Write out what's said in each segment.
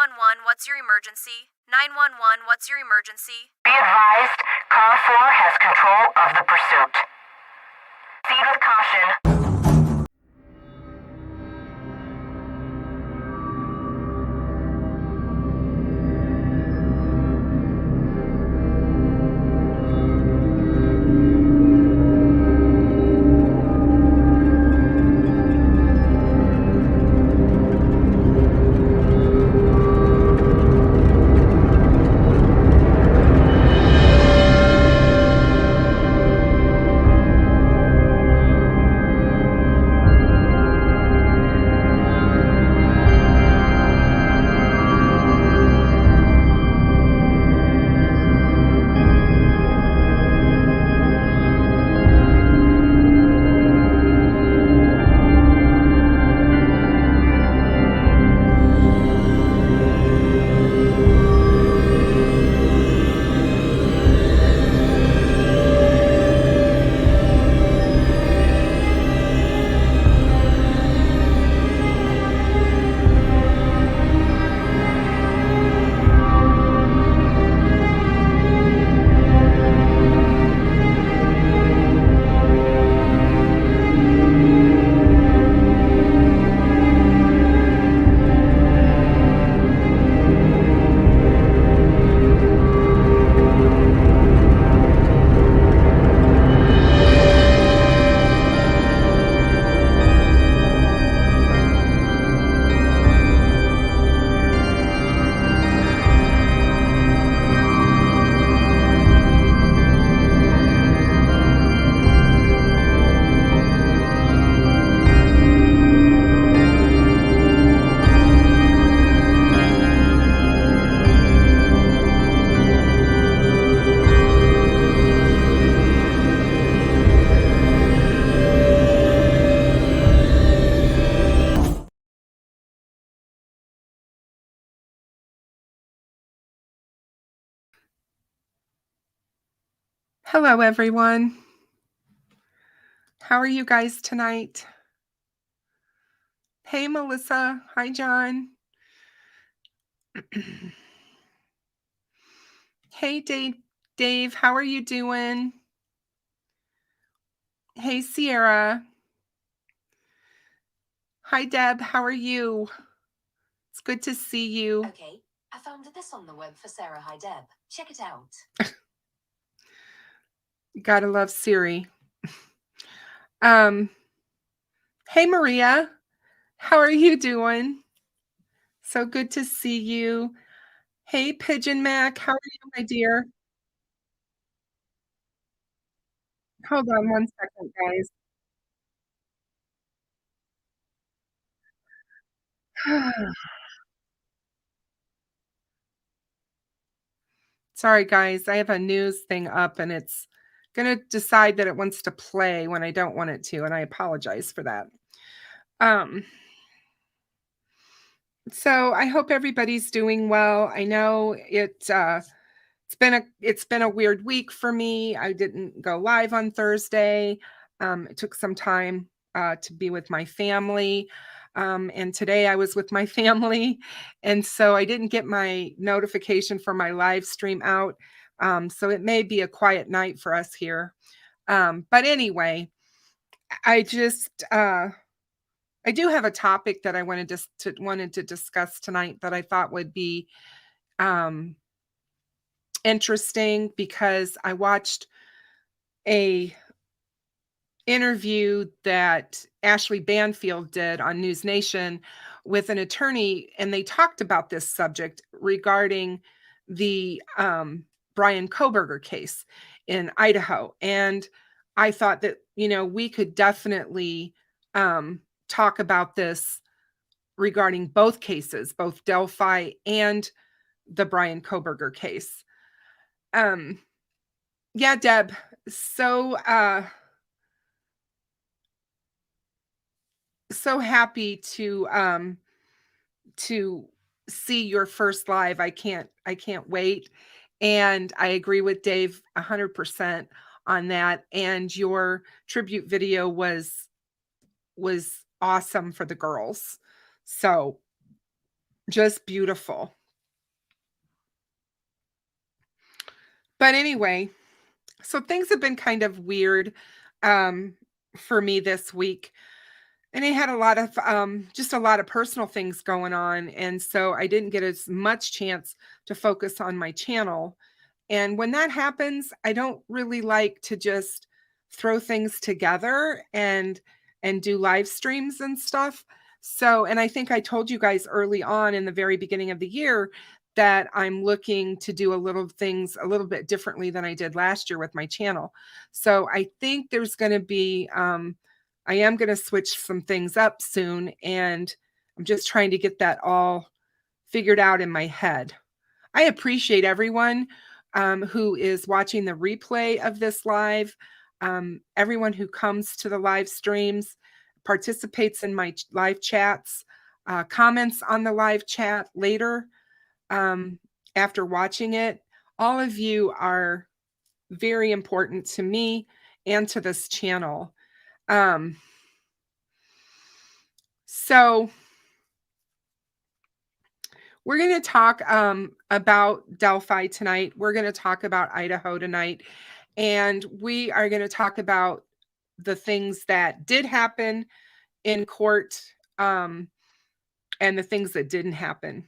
911, what's your emergency? 911, what's your emergency? Be advised, Car 4 has control of the pursuit. Proceed with caution. Hello, everyone. How are you guys tonight? Hey, Melissa. Hi, John. Hey, Dave. How are you doing? Hey, Sierra. Hi, Deb. How are you? It's good to see you. Okay, I found this on the web for Sarah. Hi, Deb. Check it out. Gotta love Siri. Hey, Maria. How are you doing? So good to see you. Hey, Pigeon Mac. How are you, my dear? Hold on one second, guys. Sorry, guys. I have a news thing up and it's going to decide that it wants to play when I don't want it to, and I apologize for that. So I hope everybody's doing well. I know it's been a weird week for me. I didn't go live on Thursday. It took some time to be with my family. And today I was with my family. And so I didn't get my notification for my live stream out. So it may be a quiet night for us here. But anyway, I just I do have a topic that I wanted to discuss tonight that I thought would be interesting because I watched a interview that Ashley Banfield did on News Nation with an attorney, and they talked about this subject regarding the Brian Koberger case in Idaho. And I thought that, we could definitely talk about this regarding both cases, both Delphi and the Brian Koberger case. Yeah, Deb. So happy to see your first live. I can't wait. And I agree with Dave 100% on that. And your tribute video was awesome for the girls. So just beautiful. But anyway, so things have been kind of weird for me this week. And I had a lot of just a lot of personal things going on. And so I didn't get as much chance to focus on my channel. And when that happens, I don't really like to just throw things together and do live streams and stuff. So, and I think I told you guys early on in the very beginning of the year that I'm looking to do a little things a little bit differently than I did last year with my channel. So I think there's going to be I am going to switch some things up soon, and I'm just trying to get that all figured out in my head. I appreciate everyone who is watching the replay of this live, everyone who comes to the live streams, participates in my live chats, comments on the live chat later after watching it. All of you are very important to me and to this channel. So we're going to talk about Delphi tonight. We're going to talk about Idaho tonight. And we are going to talk about the things that did happen in court and the things that didn't happen.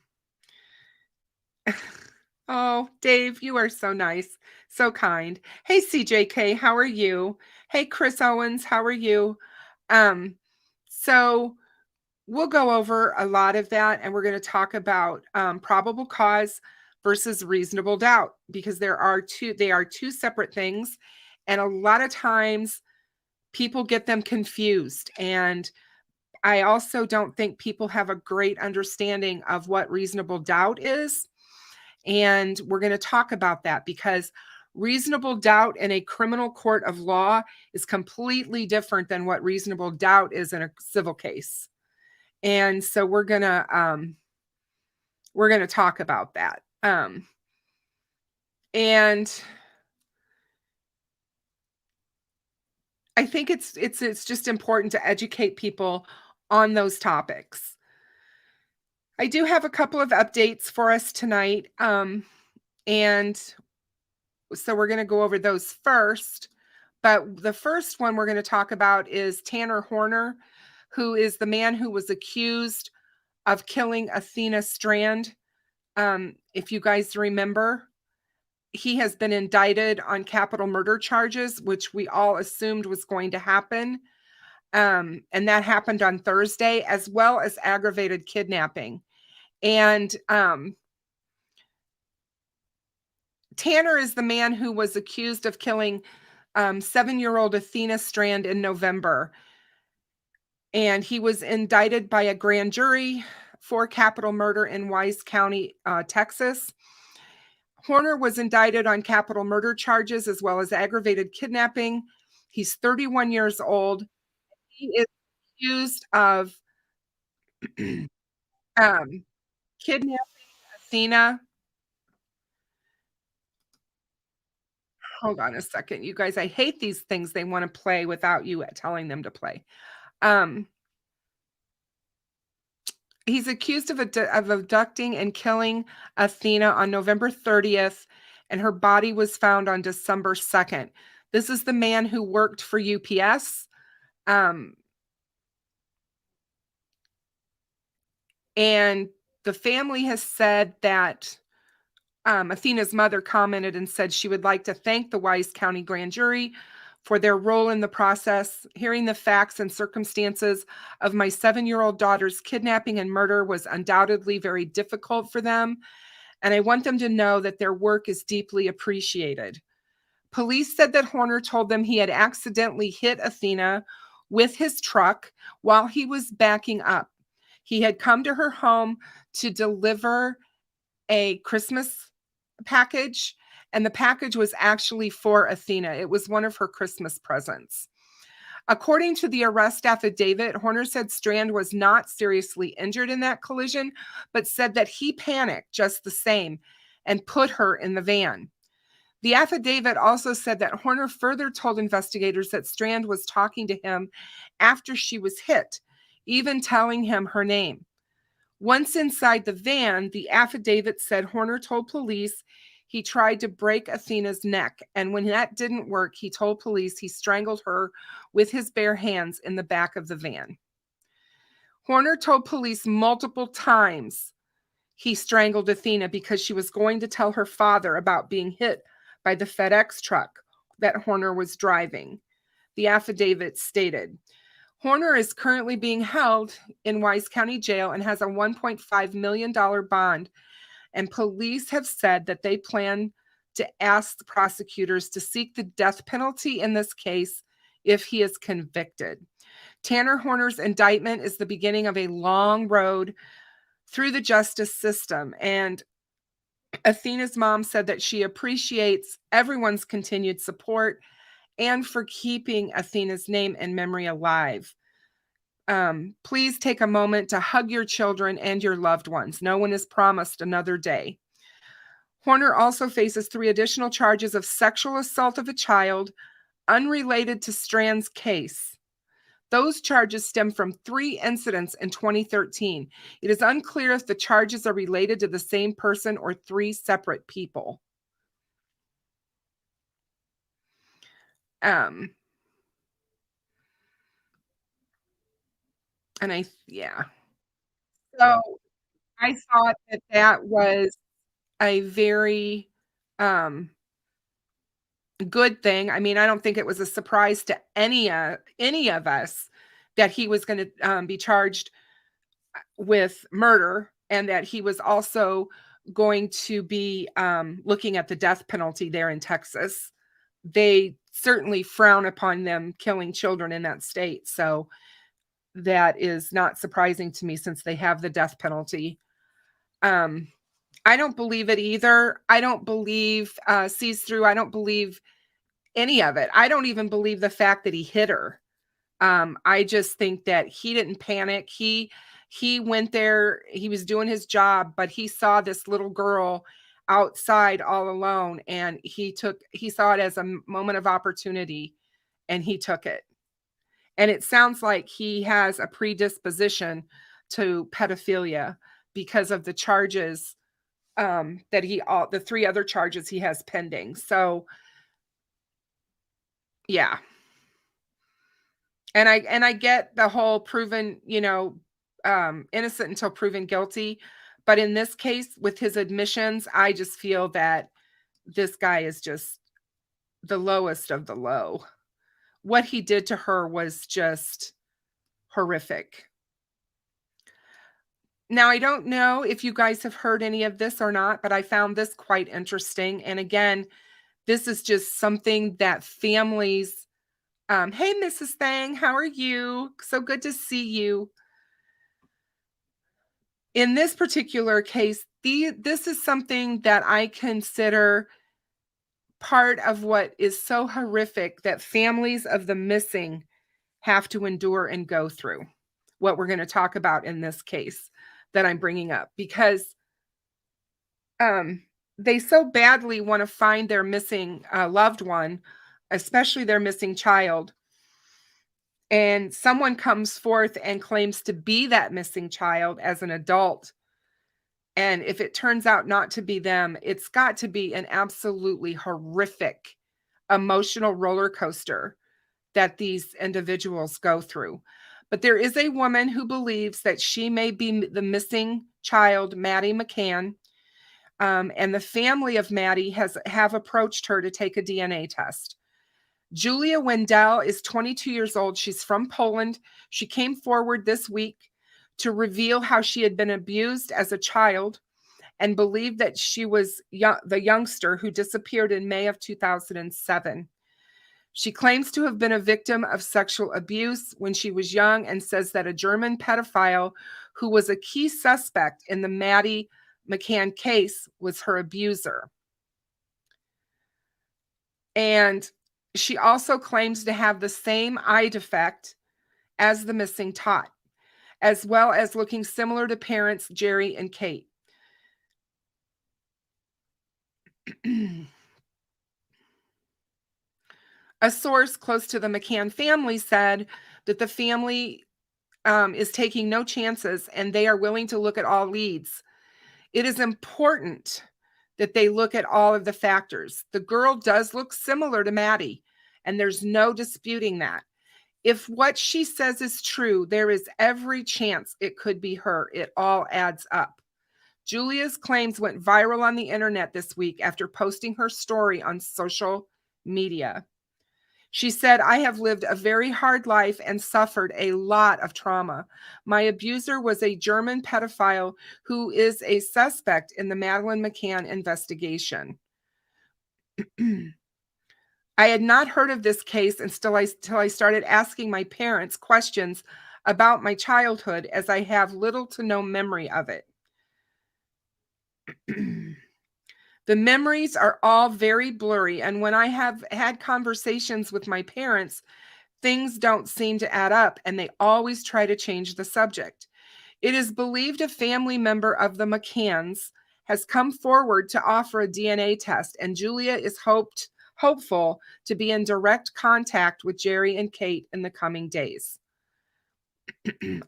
Oh, Dave, you are so nice, so kind. Hey, CJK, how are you? Hey, Chris Owens, how are you? So we'll go over a lot of that, and we're going to talk about probable cause versus reasonable doubt, because they are two separate things, and a lot of times people get them confused. And I also don't think people have a great understanding of what reasonable doubt is. And we're going to talk about that, because reasonable doubt in a criminal court of law is completely different than what reasonable doubt is in a civil case. And so we're going to talk about that. And I think it's just important to educate people on those topics. I do have a couple of updates for us tonight. And so we're going to go over those first. But the first one we're going to talk about is Tanner Horner, who is the man who was accused of killing Athena Strand. If you guys remember, he has been indicted on capital murder charges, which we all assumed was going to happen. And that happened on Thursday, as well as aggravated kidnapping. And Tanner is the man who was accused of killing 7-year-old Athena Strand in November. And he was indicted by a grand jury for capital murder in Wise County, Texas. Horner was indicted on capital murder charges as well as aggravated kidnapping. He's 31 years old. He is accused of kidnapping Athena. Hold on a second, you guys. I hate these things they want to play without you telling them to play. He's accused of abducting and killing Athena on November 30th, and her body was found on December 2nd. This is the man who worked for UPS. And the family has said that Athena's mother commented and said she would like to thank the Wise County Grand Jury for their role in the process. Hearing the facts and circumstances of my 7-year-old daughter's kidnapping and murder was undoubtedly very difficult for them, and I want them to know that their work is deeply appreciated. Police said that Horner told them he had accidentally hit Athena with his truck while he was backing up. He had come to her home to deliver a Christmas package, and the package was actually for Athena. It was one of her Christmas presents. According to the arrest affidavit, Horner said Strand was not seriously injured in that collision, but said that he panicked just the same and put her in the van. The affidavit also said that Horner further told investigators that Strand was talking to him after she was hit, even telling him her name. Once inside the van, the affidavit said Horner told police he tried to break Athena's neck, and when that didn't work, he told police he strangled her with his bare hands in the back of the van. Horner told police multiple times he strangled Athena because she was going to tell her father about being hit by the FedEx truck that Horner was driving. The affidavit stated, Horner is currently being held in Wise County Jail and has a $1.5 million bond, and police have said that they plan to ask the prosecutors to seek the death penalty in this case if he is convicted. Tanner Horner's indictment is the beginning of a long road through the justice system, and Athena's mom said that she appreciates everyone's continued support and for keeping Athena's name and memory alive. Please take a moment to hug your children and your loved ones. No one is promised another day. Horner also faces 3 additional charges of sexual assault of a child unrelated to Strand's case. Those charges stem from 3 incidents in 2013. It is unclear if the charges are related to the same person or 3 separate people. So I thought that that was a very good thing. I mean, I don't think it was a surprise to any of us that he was going to be charged with murder, and that he was also going to be looking at the death penalty there in Texas. They certainly frown upon them killing children in that state. So that is not surprising to me since they have the death penalty. I don't believe it either. I don't believe sees through. I don't believe any of it. I don't even believe the fact that he hit her. I just think that he didn't panic. He went there. He was doing his job, but he saw this little girl outside all alone, and he saw it as a moment of opportunity, and he took it. And it sounds like he has a predisposition to pedophilia because of the charges the 3 other charges he has pending. So yeah. And I get the whole proven, innocent until proven guilty. But in this case, with his admissions, I just feel that this guy is just the lowest of the low. What he did to her was just horrific. Now, I don't know if you guys have heard any of this or not, but I found this quite interesting. And again, this is just something that families, hey, Mrs. Thang, how are you? So good to see you. In this particular case, this is something that I consider part of what is so horrific that families of the missing have to endure and go through. What we're going to talk about in this case that I'm bringing up, because they so badly want to find their missing loved one, especially their missing child. And someone comes forth and claims to be that missing child as an adult. And if it turns out not to be them, it's got to be an absolutely horrific emotional roller coaster that these individuals go through. But there is a woman who believes that she may be the missing child, Maddie McCann. And the family of Maddie have approached her to take a DNA test. Julia Wendell is 22 years old. She's from Poland. She came forward this week to reveal how she had been abused as a child and believed that she was the youngster who disappeared in May of 2007. She claims to have been a victim of sexual abuse when she was young and says that a German pedophile who was a key suspect in the Maddie McCann case was her abuser. And she also claims to have the same eye defect as the missing tot, as well as looking similar to parents Jerry and Kate. A source close to the McCann family said that the family is taking no chances and they are willing to look at all leads. It is important that they look at all of the factors. The girl does look similar to Maddie, and there's no disputing that. If what she says is true, there is every chance it could be her. It all adds up. Julia's claims went viral on the internet this week after posting her story on social media. She said, "I have lived a very hard life and suffered a lot of trauma. My abuser was a German pedophile who is a suspect in the Madeleine McCann investigation." I had not heard of this case until I started asking my parents questions about my childhood, as I have little to no memory of it. The memories are all very blurry, and when I have had conversations with my parents, things don't seem to add up, and they always try to change the subject. It is believed a family member of the McCanns has come forward to offer a DNA test, and Julia is hopeful to be in direct contact with Jerry and Kate in the coming days.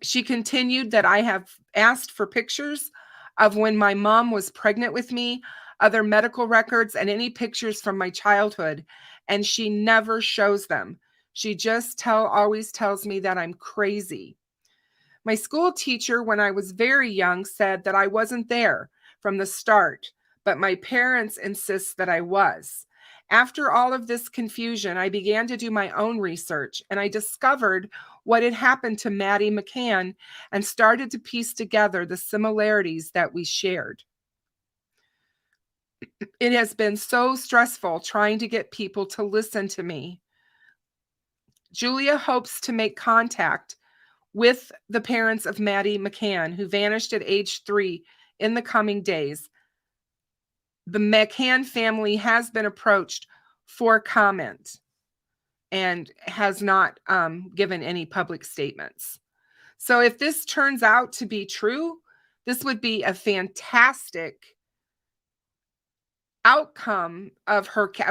She continued that I have asked for pictures of when my mom was pregnant with me, other medical records, and any pictures from my childhood, and she never shows them. She just always tells me that I'm crazy. My school teacher, when I was very young, said that I wasn't there from the start, but my parents insist that I was. After all of this confusion, I began to do my own research, and I discovered what had happened to Maddie McCann and started to piece together the similarities that we shared. It has been so stressful trying to get people to listen to me. Julia hopes to make contact with the parents of Maddie McCann, who vanished at age 3, in the coming days. The McCann family has been approached for comment and has not given any public statements. So if this turns out to be true, this would be a fantastic outcome of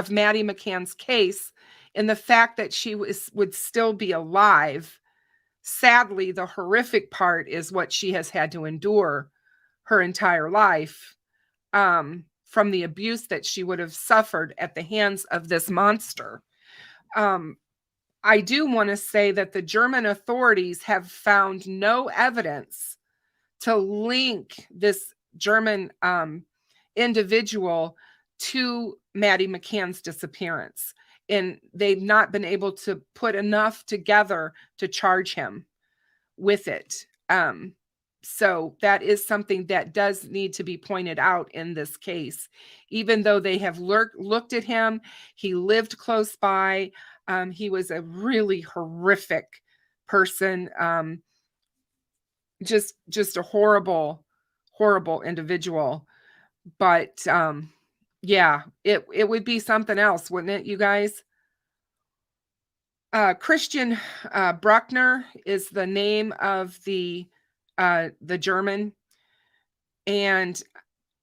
Maddie McCann's case, in the fact that she would still be alive. Sadly, the horrific part is what she has had to endure her entire life, from the abuse that she would have suffered at the hands of this monster. I do want to say that the German authorities have found no evidence to link this German individual to Maddie McCann's disappearance, and they've not been able to put enough together to charge him with it. So that is something that does need to be pointed out in this case. Even though they have looked at him, he lived close by. He was a really horrific person. Just a horrible, horrible individual. But yeah, it would be something else, wouldn't it, you guys? Christian Bruckner is the name of the German. And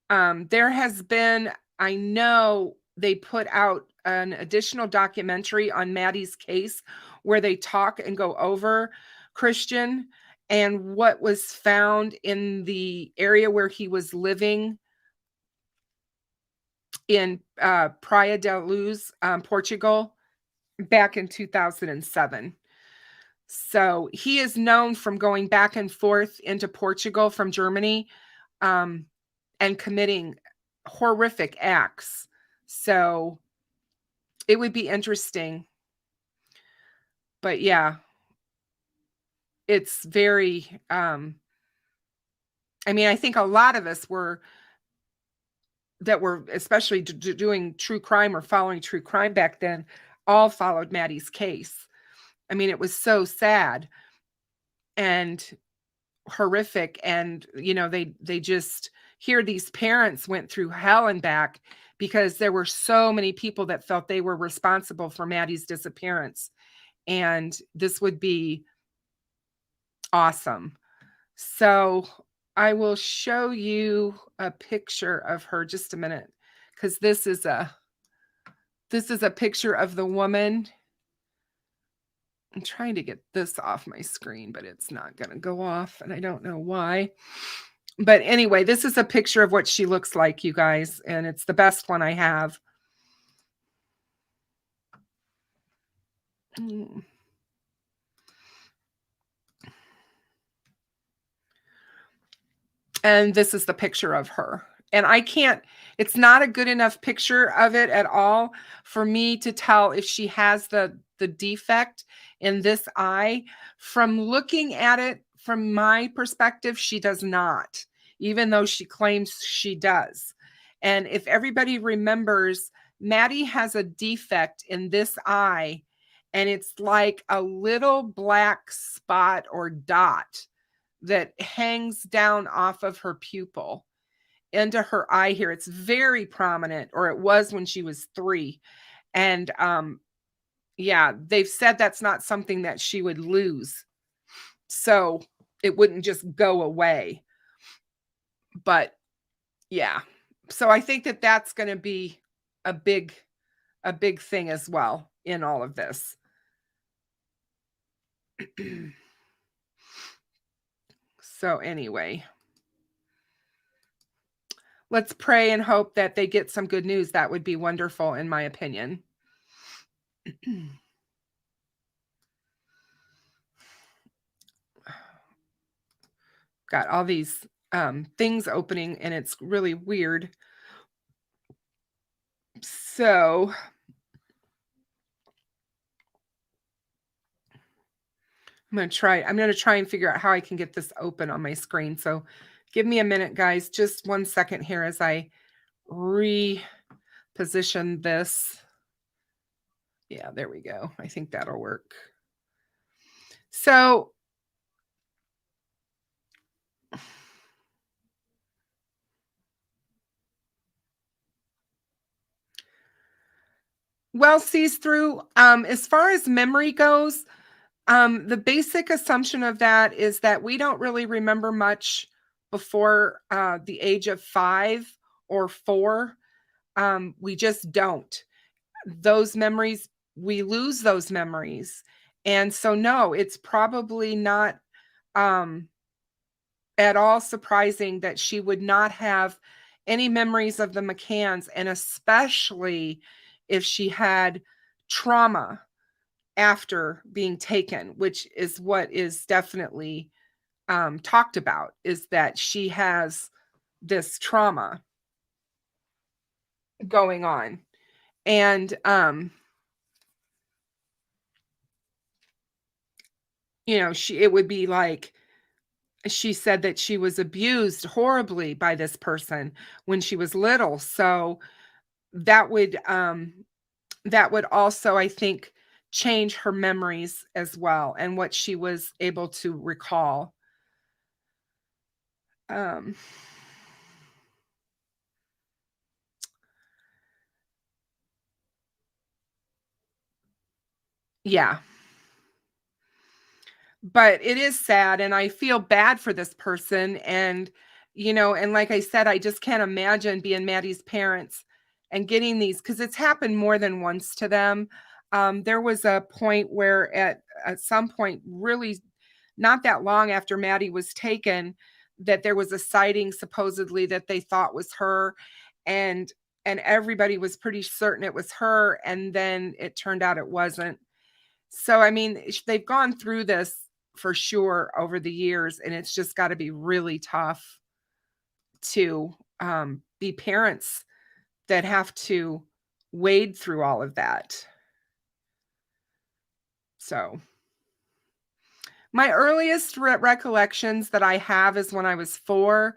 there has been, I know they put out an additional documentary on Maddie's case where they talk and go over Christian and what was found in the area where he was living in Praia da Luz, Portugal, back in 2007. So he is known from going back and forth into Portugal from Germany, and committing horrific acts. So it would be interesting. But yeah, it's very, I mean, I think a lot of us that were especially doing true crime or following true crime back then, all followed Maddie's case. I mean, it was so sad and horrific. And, you know, they just hear these parents went through hell and back because there were so many people that felt they were responsible for Maddie's disappearance. And this would be awesome. So I will show you a picture of her, just a minute, because this is a picture of the woman. I'm trying to get this off my screen, but it's not going to go off, and I don't know why. But anyway, this is a picture of what she looks like, you guys, and it's the best one I have. And this is the picture of her. And I can't, it's not a good enough picture of it at all for me to tell if she has the defect in this eye. From looking at it from my perspective, she does not, even though she claims she does. And if everybody remembers, Maddie has a defect in this eye, and it's like a little black spot or dot that hangs down off of her pupil into her eye here. It's very prominent, or it was when she was 3. And yeah, they've said that's not something that she would lose. So it wouldn't just go away. But yeah, so I think that that's going to be a big thing as well in all of this. So anyway, let's pray and hope that they get some good news. That would be wonderful, in my opinion. Got all these things opening, and it's really weird. So I'm going to try and figure out how I can get this open on my screen. So give me a minute, guys. Just 1 second here as I reposition this. Yeah, there we go. I think that'll work. So well, sees through. As far as memory goes, the basic assumption of that is that we don't really remember much before the age of 5 or 4. We just don't. Those memories, we lose those memories. And so, no, it's probably not at all surprising that she would not have any memories of the McCanns, and especially if she had trauma after being taken, which is what is definitely talked about, is that she has this trauma going on. And you know, it would be like, she said that she was abused horribly by this person when she was little. So that would also, I think, change her memories as well, and what she was able to recall. Yeah. But it is sad, and I feel bad for this person. And, you know, and like I said, I just can't imagine being Maddie's parents and getting these, because it's happened more than once to them. There was a point where at some point, really not that long after Maddie was taken, that there was a sighting supposedly that they thought was her, and everybody was pretty certain it was her, and then it turned out it wasn't. So I mean, they've gone through this for sure over the years, and it's just got to be really tough to be parents that have to wade through all of that. So my earliest recollections that I have is when I was 4,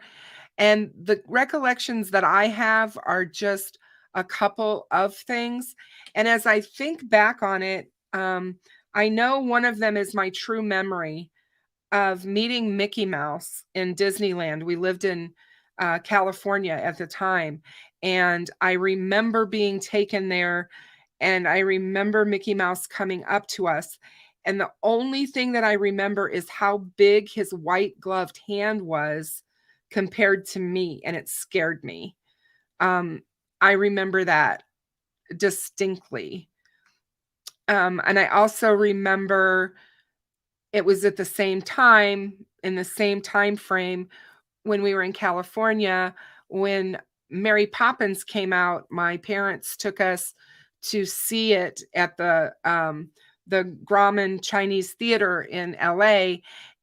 and the recollections that I have are just a couple of things. And as I think back on it, I know one of them is my true memory of meeting Mickey Mouse in Disneyland. We lived in California at the time, and I remember being taken there, and I remember Mickey Mouse coming up to us. And the only thing that I remember is how big his white gloved hand was compared to me, and it scared me. I remember that distinctly. And I also remember it was at the same time, in the same time frame, when we were in California, when Mary Poppins came out, my parents took us to see it at the Grauman Chinese Theater in LA.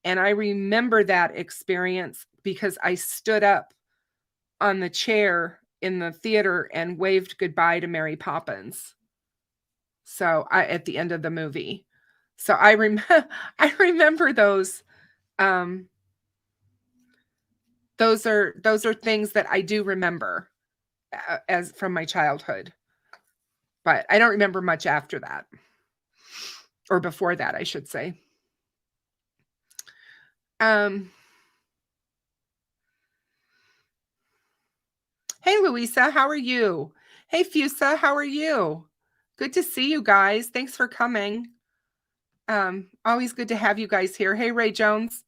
And I remember that experience because I stood up on the chair in the theater and waved goodbye to Mary Poppins. So at the end of the movie. So I remember those. Those are things that I do remember as from my childhood. But I don't remember much after that. Or before that, I should say. Hey, Louisa, how are you? Hey, Fusa, how are you? Good to see you guys. Thanks for coming. Always good to have you guys here. Hey, Ray Jones.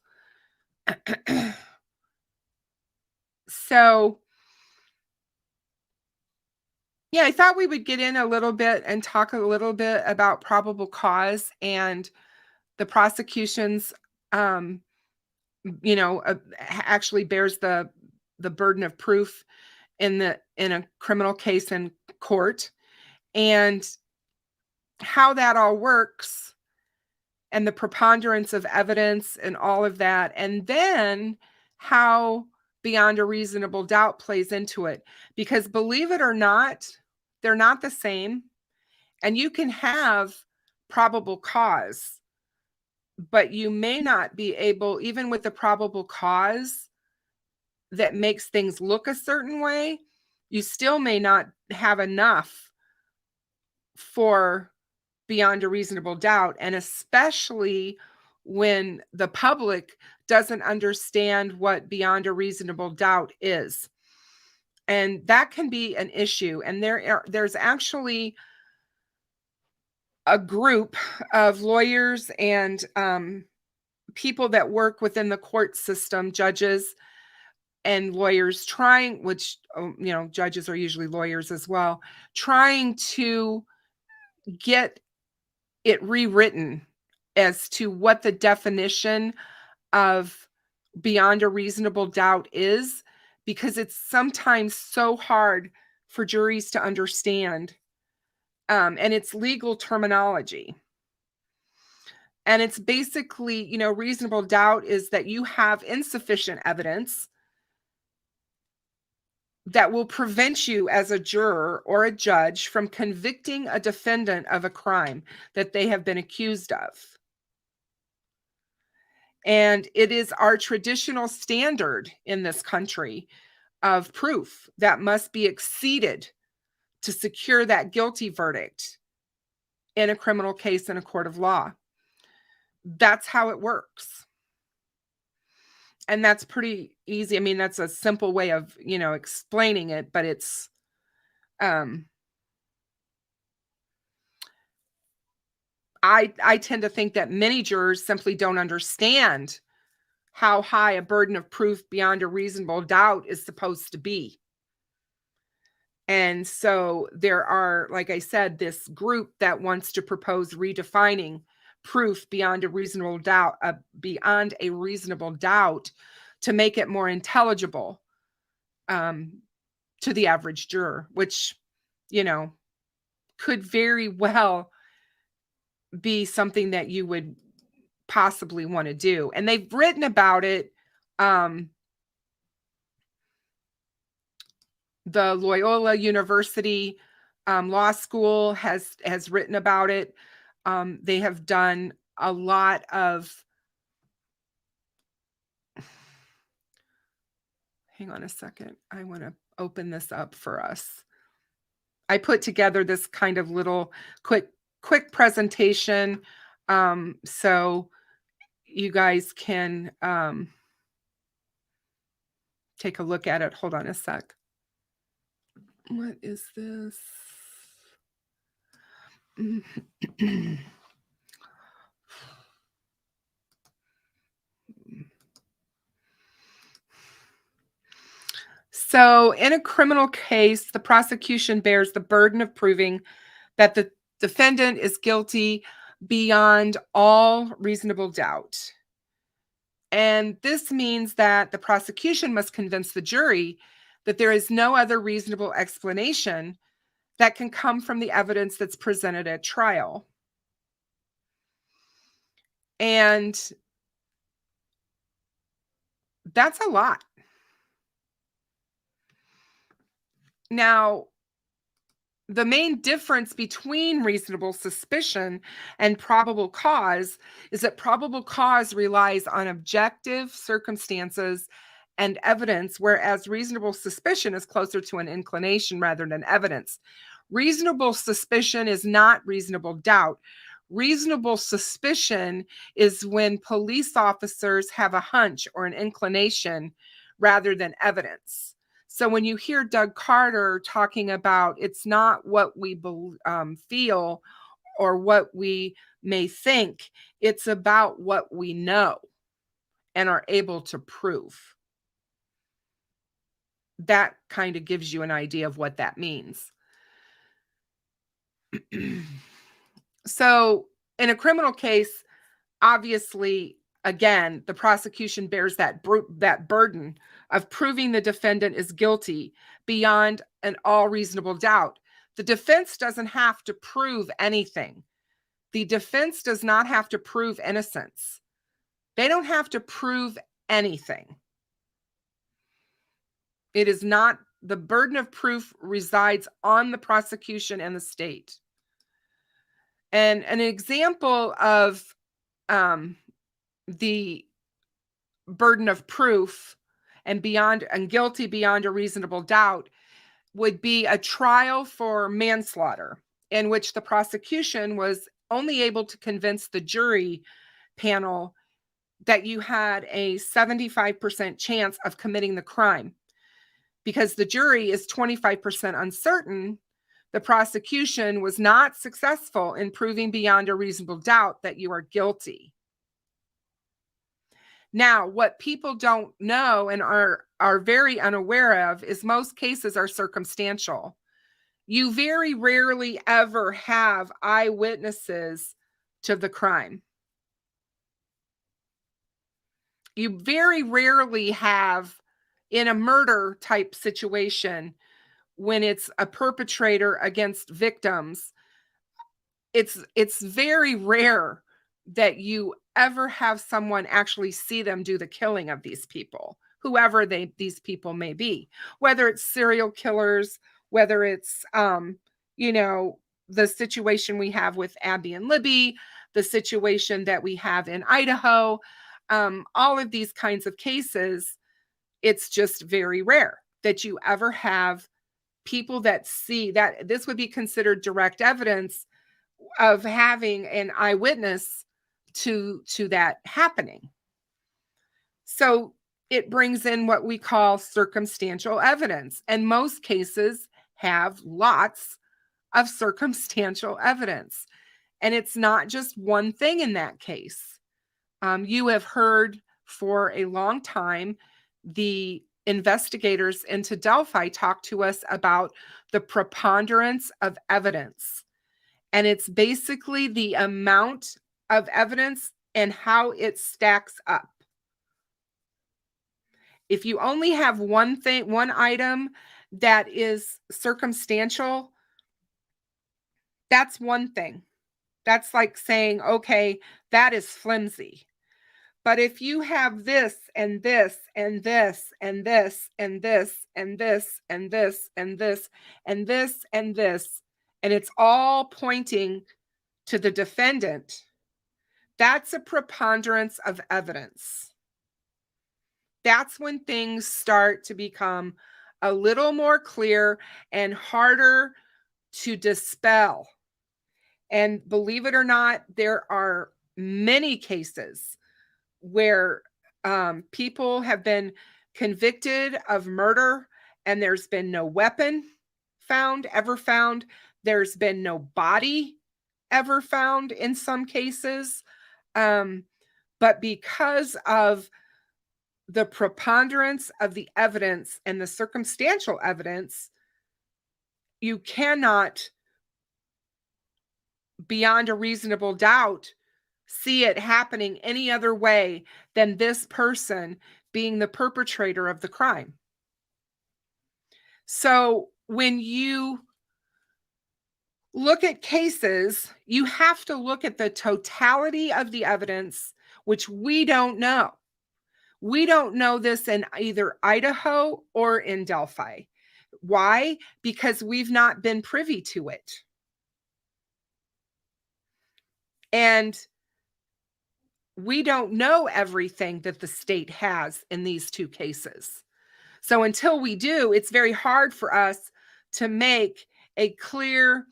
So, yeah, I thought we would get in a little bit and talk a little bit about probable cause and the prosecution's, actually bears the burden of proof in a criminal case in court, and how that all works, and the preponderance of evidence and all of that, and then how beyond a reasonable doubt plays into it. Because believe it or not, they're not the same. And you can have probable cause, but you may not be able, even with the probable cause that makes things look a certain way, you still may not have enough for beyond a reasonable doubt. And especially when the public doesn't understand what beyond a reasonable doubt is. And that can be an issue. And there's actually a group of lawyers and people that work within the court system, judges and lawyers trying, which, judges are usually lawyers as well, trying to get it rewritten as to what the definition of beyond a reasonable doubt is, because it's sometimes so hard for juries to understand. And it's legal terminology. And it's basically, reasonable doubt is that you have insufficient evidence that will prevent you as a juror or a judge from convicting a defendant of a crime that they have been accused of. And it is our traditional standard in this country of proof that must be exceeded to secure that guilty verdict in a criminal case in a court of law. That's how it works. And that's pretty easy. I mean, that's a simple way of, explaining it, but it's, I tend to think that many jurors simply don't understand how high a burden of proof beyond a reasonable doubt is supposed to be. And so there are, like I said, this group that wants to propose redefining proof beyond a reasonable doubt, to make it more intelligible to the average juror, which, could very well be something that you would possibly want to do. And they've written about it. The Loyola University Law School has written about it. They have done a lot of, hang on a second. I want to open this up for us. I put together this kind of little quick presentation so you guys can take a look at it. Hold on a sec. What is this? So in a criminal case, the prosecution bears the burden of proving that the defendant is guilty beyond all reasonable doubt. And this means that the prosecution must convince the jury that there is no other reasonable explanation that can come from the evidence that's presented at trial. And that's a lot. Now, the main difference between reasonable suspicion and probable cause is that probable cause relies on objective circumstances and evidence, whereas reasonable suspicion is closer to an inclination rather than evidence. Reasonable suspicion is not reasonable doubt. Reasonable suspicion is when police officers have a hunch or an inclination rather than evidence. So when you hear Doug Carter talking about it's not what we feel or what we may think, it's about what we know and are able to prove. That kind of gives you an idea of what that means. So in a criminal case, obviously, again, the prosecution bears that burden of proving the defendant is guilty beyond an all reasonable doubt. The defense doesn't have to prove anything. The defense does not have to prove innocence. They don't have to prove anything. It is not, the burden of proof resides on the prosecution and the state. And an example of the burden of proof and guilty beyond a reasonable doubt would be a trial for manslaughter in which the prosecution was only able to convince the jury panel that you had a 75% chance of committing the crime. Because the jury is 25% uncertain, the prosecution was not successful in proving beyond a reasonable doubt that you are guilty. Now, what people don't know and are very unaware of is most cases are circumstantial. You very rarely ever have eyewitnesses to the crime. You very rarely have, in a murder type situation, when it's a perpetrator against victims, it's very rare that you ever have someone actually see them do the killing of these people, whoever these people may be, whether it's serial killers, whether it's the situation we have with Abby and Libby, the situation that we have in Idaho, all of these kinds of cases. It's just very rare that you ever have people that see that. This would be considered direct evidence of having an eyewitness to that happening. So it brings in what we call circumstantial evidence, and most cases have lots of circumstantial evidence, and it's not just one thing in that case. You have heard for a long time the investigators into Delphi talk to us about the preponderance of evidence. And it's basically the amount of evidence and how it stacks up. If you only have one item that is circumstantial, that's one thing. That's like saying, okay, that is flimsy. But if you have this and this and this and this and this and this and this and this and this and this, and it's all pointing to the defendant, that's a preponderance of evidence. That's when things start to become a little more clear and harder to dispel. And believe it or not, there are many cases where people have been convicted of murder and there's been no weapon ever found. There's been no body ever found in some cases. But because of the preponderance of the evidence and the circumstantial evidence, you cannot, beyond a reasonable doubt, see it happening any other way than this person being the perpetrator of the crime. So when you look at cases, you have to look at the totality of the evidence, which we don't know. We don't know this in either Idaho or in Delphi. Why? Because we've not been privy to it. And we don't know everything that the state has in these two cases. So until we do, it's very hard for us to make a clear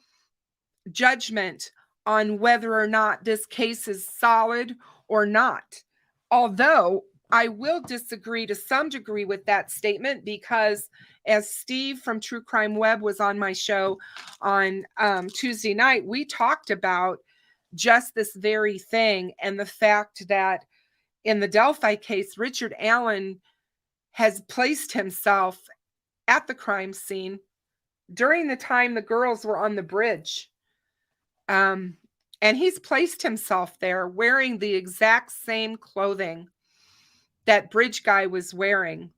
judgment on whether or not this case is solid or not. Although I will disagree to some degree with that statement, because as Steve from True Crime Web was on my show on Tuesday night, we talked about just this very thing, and the fact that in the Delphi case, Richard Allen has placed himself at the crime scene during the time the girls were on the bridge. And he's placed himself there wearing the exact same clothing that bridge guy was wearing.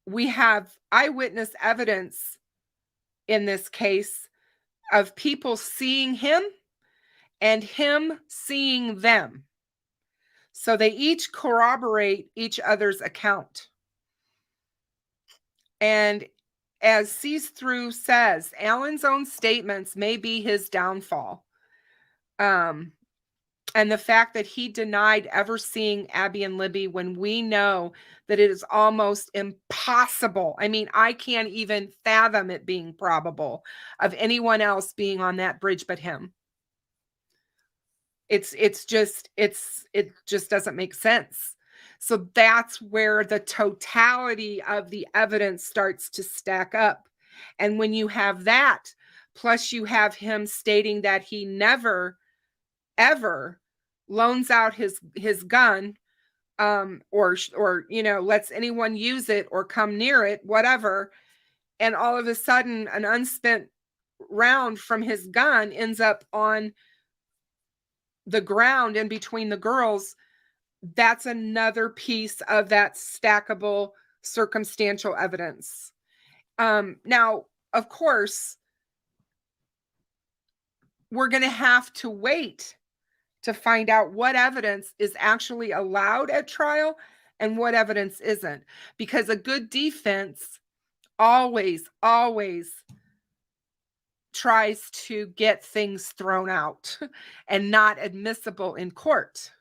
We have eyewitness evidence in this case of people seeing him and him seeing them. So they each corroborate each other's account. And as See-Through says, Allen's own statements may be his downfall. And the fact that he denied ever seeing Abby and Libby, when we know that it is almost impossible. I mean, I can't even fathom it being probable of anyone else being on that bridge but him. It just doesn't make sense. So that's where the totality of the evidence starts to stack up. And when you have that, plus you have him stating that he never, ever loans out his gun, or lets anyone use it or come near it, whatever. And all of a sudden, an unspent round from his gun ends up on the ground in between the girls. That's another piece of that stackable circumstantial evidence. Now, of course, we're going to have to wait to find out what evidence is actually allowed at trial and what evidence isn't, because a good defense always tries to get things thrown out and not admissible in court.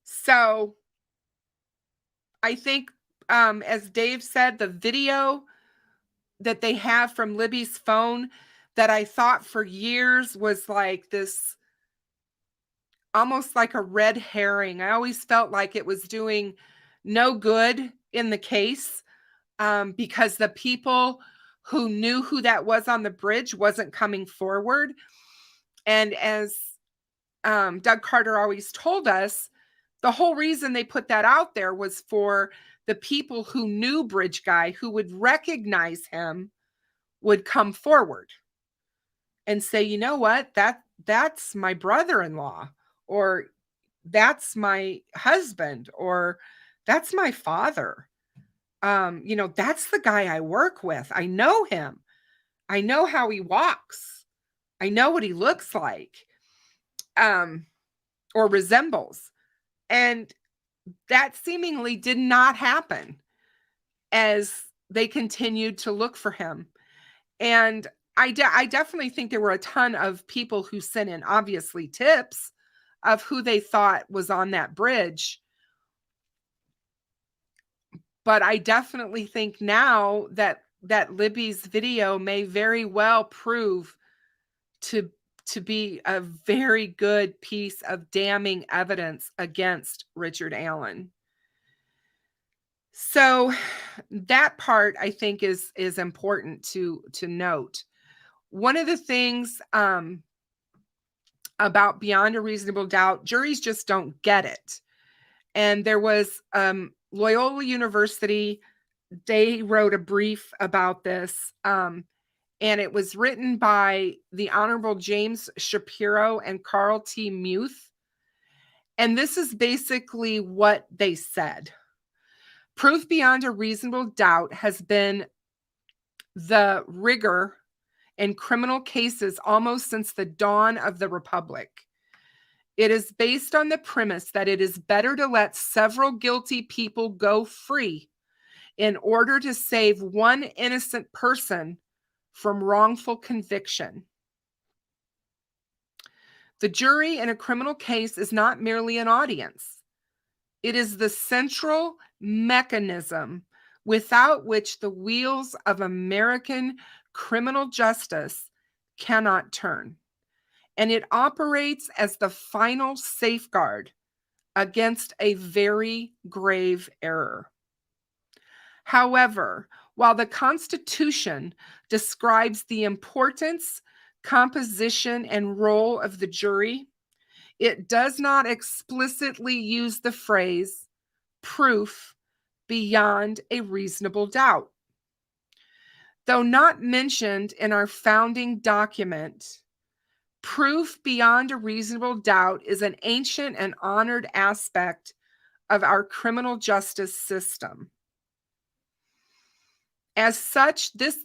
So I think, as Dave said, the video that they have from Libby's phone that I thought for years was like this, almost like a red herring. I always felt like it was doing no good in the case, because the people who knew who that was on the bridge wasn't coming forward. And as Doug Carter always told us, the whole reason they put that out there was for the people who knew Bridge Guy, who would recognize him, would come forward and say, you know what, that's my brother-in-law, or that's my husband, or that's my father. That's the guy I work with. I know him. I know how he walks. I know what he looks like, or resembles. And that seemingly did not happen as they continued to look for him. And I definitely think there were a ton of people who sent in, obviously, tips of who they thought was on that bridge. But I definitely think now that Libby's video may very well prove to be a very good piece of damning evidence against Richard Allen. So that part, I think, is important to note. One of the things about beyond a reasonable doubt, juries just don't get it. And there was Loyola University, they wrote a brief about this, and it was written by the Honorable James Shapiro and Carl T. Muth. And this is basically what they said. Proof beyond a reasonable doubt has been the rigor in criminal cases almost since the dawn of the Republic. It is based on the premise that it is better to let several guilty people go free in order to save one innocent person from wrongful conviction. The jury in a criminal case is not merely an audience. It is the central mechanism without which the wheels of American criminal justice cannot turn. And it operates as the final safeguard against a very grave error. However, while the Constitution describes the importance, composition, and role of the jury, it does not explicitly use the phrase proof beyond a reasonable doubt. Though not mentioned in our founding document, proof beyond a reasonable doubt is an ancient and honored aspect of our criminal justice system. As such, this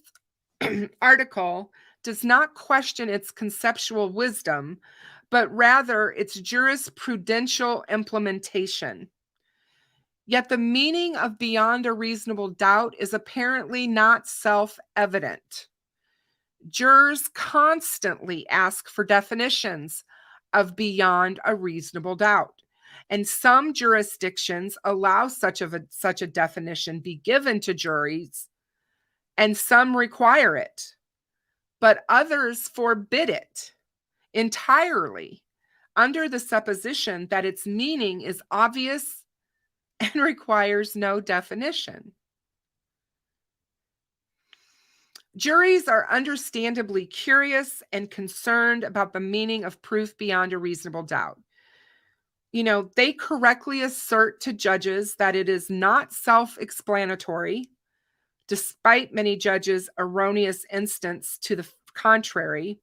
article does not question its conceptual wisdom, but rather its jurisprudential implementation. Yet the meaning of beyond a reasonable doubt is apparently not self-evident. Jurors constantly ask for definitions of beyond a reasonable doubt, and some jurisdictions allow such a definition be given to juries, and some require it, but others forbid it entirely under the supposition that its meaning is obvious and requires no definition. Juries are understandably curious and concerned about the meaning of proof beyond a reasonable doubt. They correctly assert to judges that it is not self-explanatory, despite many judges' erroneous instance to the contrary.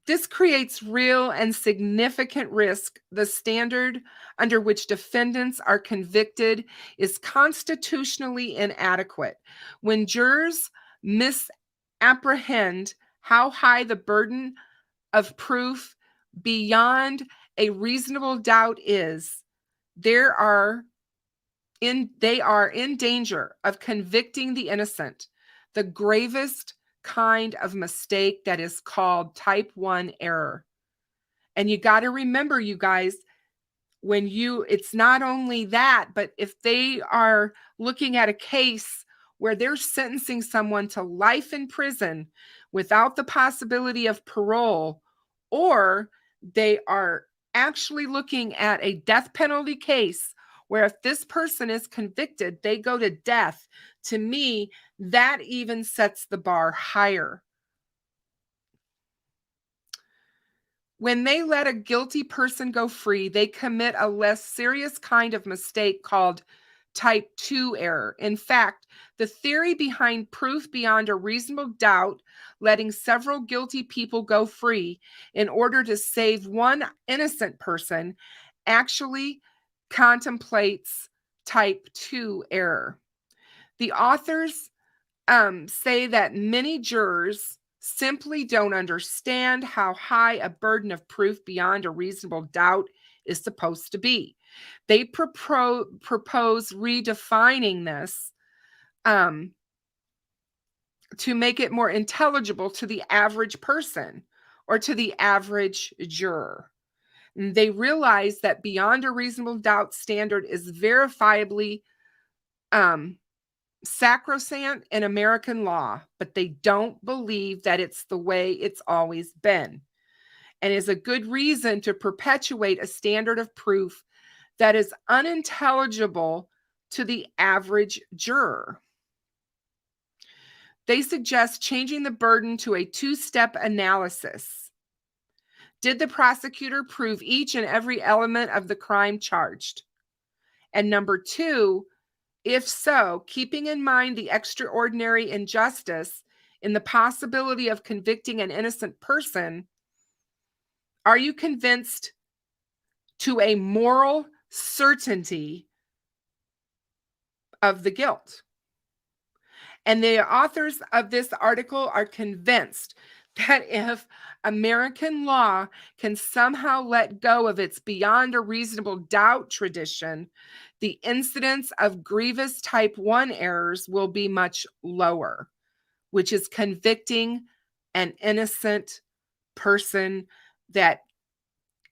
This creates real and significant risk. The standard under which defendants are convicted is constitutionally inadequate. When jurors misapprehend how high the burden of proof beyond a reasonable doubt is, they are in danger of convicting the innocent, the gravest kind of mistake that is called type 1 error. And you got to remember, you guys, it's not only that, but if they are looking at a case where they're sentencing someone to life in prison without the possibility of parole, or they are actually looking at a death penalty case where if this person is convicted, they go to death. To me, that even sets the bar higher. When they let a guilty person go free, they commit a less serious kind of mistake called type 2 error. In fact, the theory behind proof beyond a reasonable doubt, letting several guilty people go free in order to save one innocent person, actually contemplates type 2 error. The authors say that many jurors simply don't understand how high a burden of proof beyond a reasonable doubt is supposed to be. They propose redefining this to make it more intelligible to the average person or to the average juror. And they realize that beyond a reasonable doubt standard is verifiably sacrosanct in American law, but they don't believe that it's the way it's always been, and is a good reason to perpetuate a standard of proof that is unintelligible to the average juror. They suggest changing the burden to a two-step analysis. Did the prosecutor prove each and every element of the crime charged? And number two, if so, keeping in mind the extraordinary injustice, in the possibility of convicting an innocent person, are you convinced to a moral certainty of the guilt? And the authors of this article are convinced that if American law can somehow let go of its beyond a reasonable doubt tradition, the incidence of grievous type 1 errors will be much lower, which is convicting an innocent person that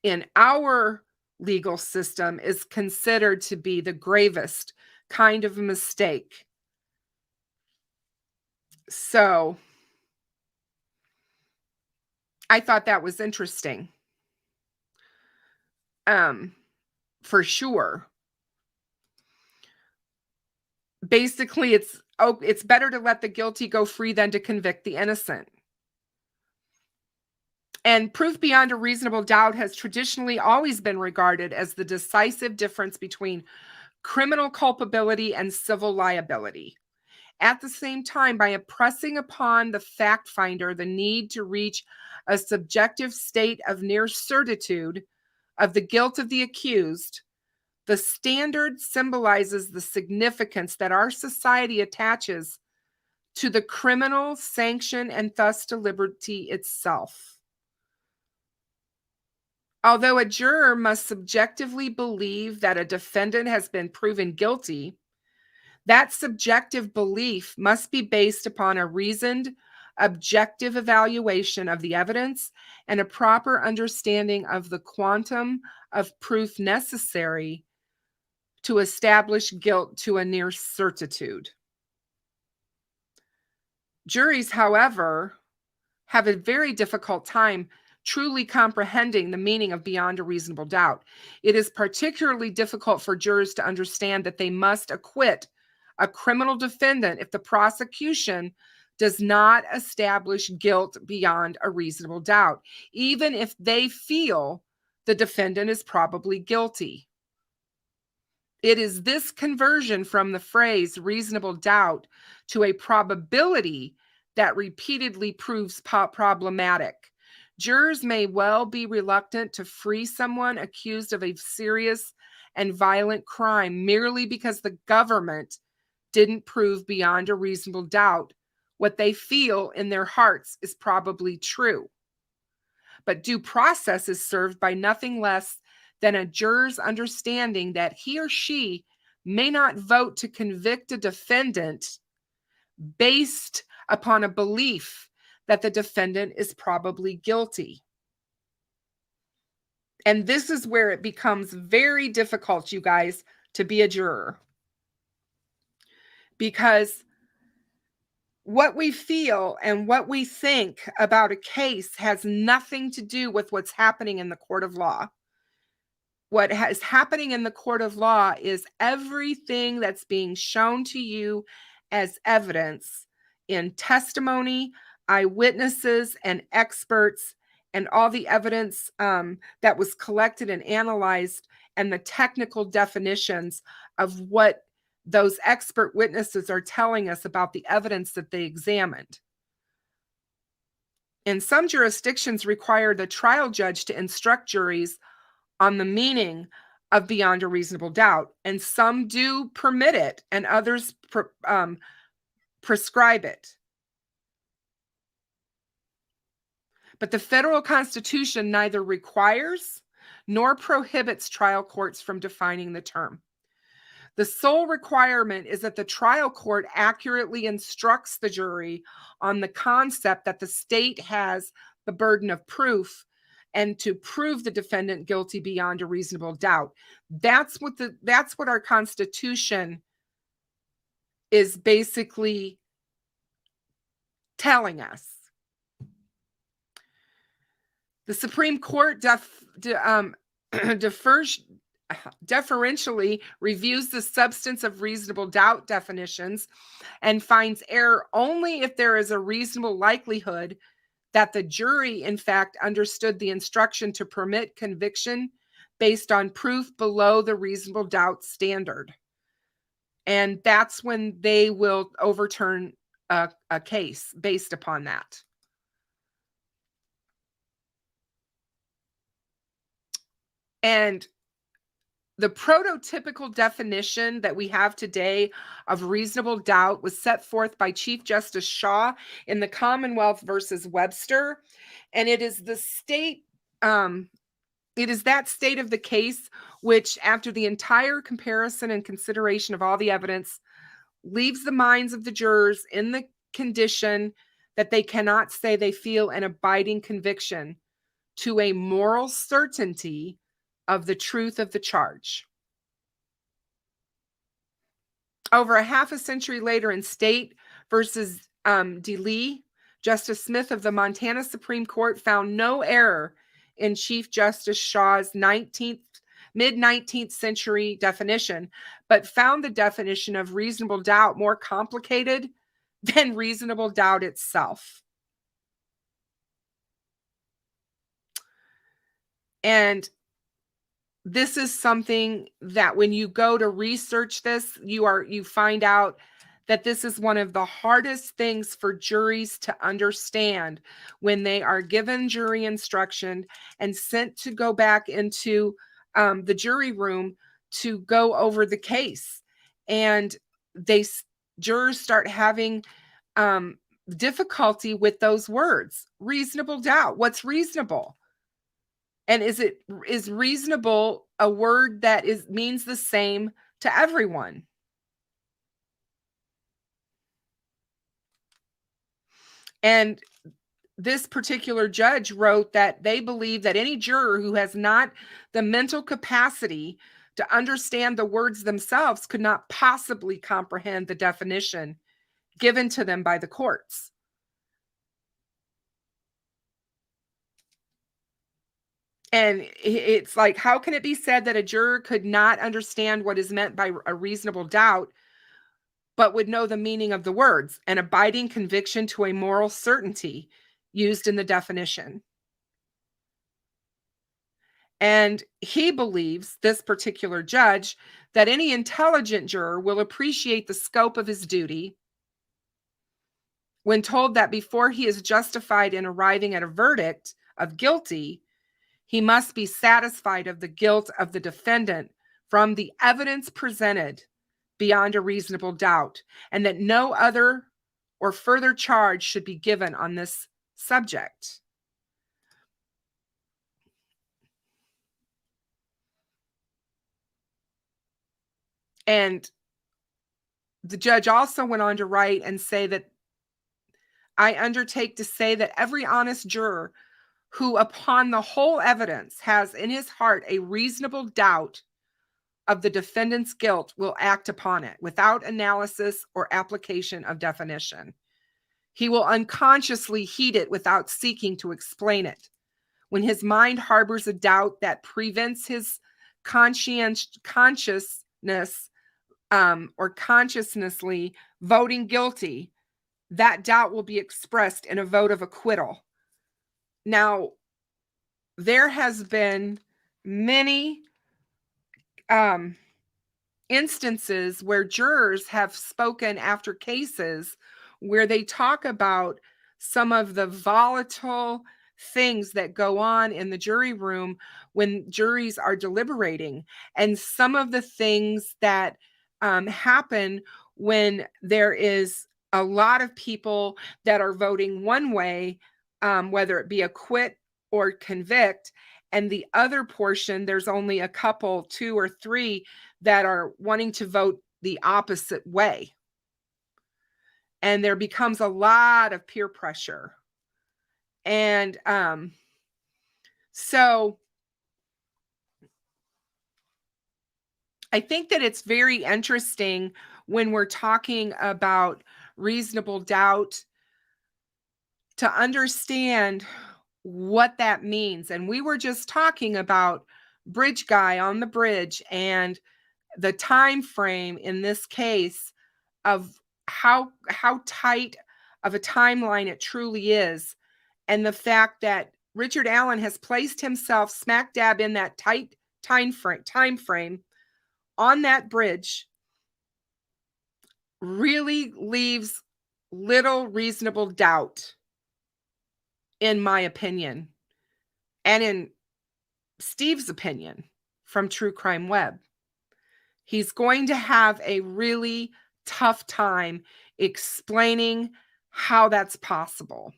in our legal system is considered to be the gravest kind of mistake. So I thought that was interesting. For sure. Basically, it's better to let the guilty go free than to convict the innocent. And proof beyond a reasonable doubt has traditionally always been regarded as the decisive difference between criminal culpability and civil liability. At the same time, by impressing upon the fact finder the need to reach a subjective state of near certitude of the guilt of the accused, the standard symbolizes the significance that our society attaches to the criminal sanction and thus to liberty itself. Although a juror must subjectively believe that a defendant has been proven guilty, that subjective belief must be based upon a reasoned, objective evaluation of the evidence and a proper understanding of the quantum of proof necessary to establish guilt to a near certitude. Juries, however, have a very difficult time truly comprehending the meaning of beyond a reasonable doubt. It is particularly difficult for jurors to understand that they must acquit a criminal defendant if the prosecution does not establish guilt beyond a reasonable doubt, even if they feel the defendant is probably guilty. It is this conversion from the phrase reasonable doubt to a probability that repeatedly proves problematic. Jurors may well be reluctant to free someone accused of a serious and violent crime merely because the government didn't prove beyond a reasonable doubt what they feel in their hearts is probably true. But due process is served by nothing less than a juror's understanding that he or she may not vote to convict a defendant based upon a belief that the defendant is probably guilty. And this is where it becomes very difficult, you guys, to be a juror. Because what we feel and what we think about a case has nothing to do with what's happening in the court of law. What is happening in the court of law is everything that's being shown to you as evidence in testimony, eyewitnesses, and experts, and all the evidence that was collected and analyzed, and the technical definitions of what those expert witnesses are telling us about the evidence that they examined. And some jurisdictions require the trial judge to instruct juries on the meaning of beyond a reasonable doubt, and some do permit it, and others prescribe it. But the federal Constitution neither requires nor prohibits trial courts from defining the term. The sole requirement is that the trial court accurately instructs the jury on the concept that the state has the burden of proof and to prove the defendant guilty beyond a reasonable doubt. That's what our Constitution is basically telling us. The Supreme Court deferentially reviews the substance of reasonable doubt definitions and finds error only if there is a reasonable likelihood that the jury, in fact, understood the instruction to permit conviction based on proof below the reasonable doubt standard. And that's when they will overturn a case based upon that. And the prototypical definition that we have today of reasonable doubt was set forth by Chief Justice Shaw in the Commonwealth versus Webster. And it is the state, it is that state of the case which, after the entire comparison and consideration of all the evidence, leaves the minds of the jurors in the condition that they cannot say they feel an abiding conviction to a moral certainty of the truth of the charge. Over a half a century later, in State versus DeLee, Justice Smith of the Montana Supreme Court found no error in Chief Justice Shaw's mid-19th century definition, but found the definition of reasonable doubt more complicated than reasonable doubt itself. And this is something that when you go to research this, you find out that this is one of the hardest things for juries to understand when they are given jury instruction and sent to go back into the jury room to go over the case. And jurors start having difficulty with those words. Reasonable doubt. What's reasonable? And is reasonable a word that means the same to everyone? And this particular judge wrote that they believe that any juror who has not the mental capacity to understand the words themselves could not possibly comprehend the definition given to them by the courts. And it's like, how can it be said that a juror could not understand what is meant by a reasonable doubt, but would know the meaning of the words, an abiding conviction to a moral certainty used in the definition? And he believes, this particular judge, that any intelligent juror will appreciate the scope of his duty when told that before he is justified in arriving at a verdict of guilty, he must be satisfied of the guilt of the defendant from the evidence presented beyond a reasonable doubt, and that no other or further charge should be given on this subject. And the judge also went on to write and say that, I undertake to say that every honest juror who upon the whole evidence has in his heart a reasonable doubt of the defendant's guilt will act upon it without analysis or application of definition. He will unconsciously heed it without seeking to explain it. When his mind harbors a doubt that prevents his consciousness or consciously voting guilty, that doubt will be expressed in a vote of acquittal. Now, there has been many instances where jurors have spoken after cases where they talk about some of the volatile things that go on in the jury room when juries are deliberating, and some of the things that happen when there is a lot of people that are voting one way, whether it be acquit or convict, and the other portion, there's only a couple, 2 or 3, that are wanting to vote the opposite way. And there becomes a lot of peer pressure. And so I think that it's very interesting when we're talking about reasonable doubt to understand what that means. And we were just talking about Bridge Guy on the bridge and the time frame in this case of how tight of a timeline it truly is, and the fact that Richard Allen has placed himself smack dab in that tight time frame on that bridge really leaves little reasonable doubt, in my opinion, and in Steve's opinion from True Crime Web. He's going to have a really tough time explaining how that's possible.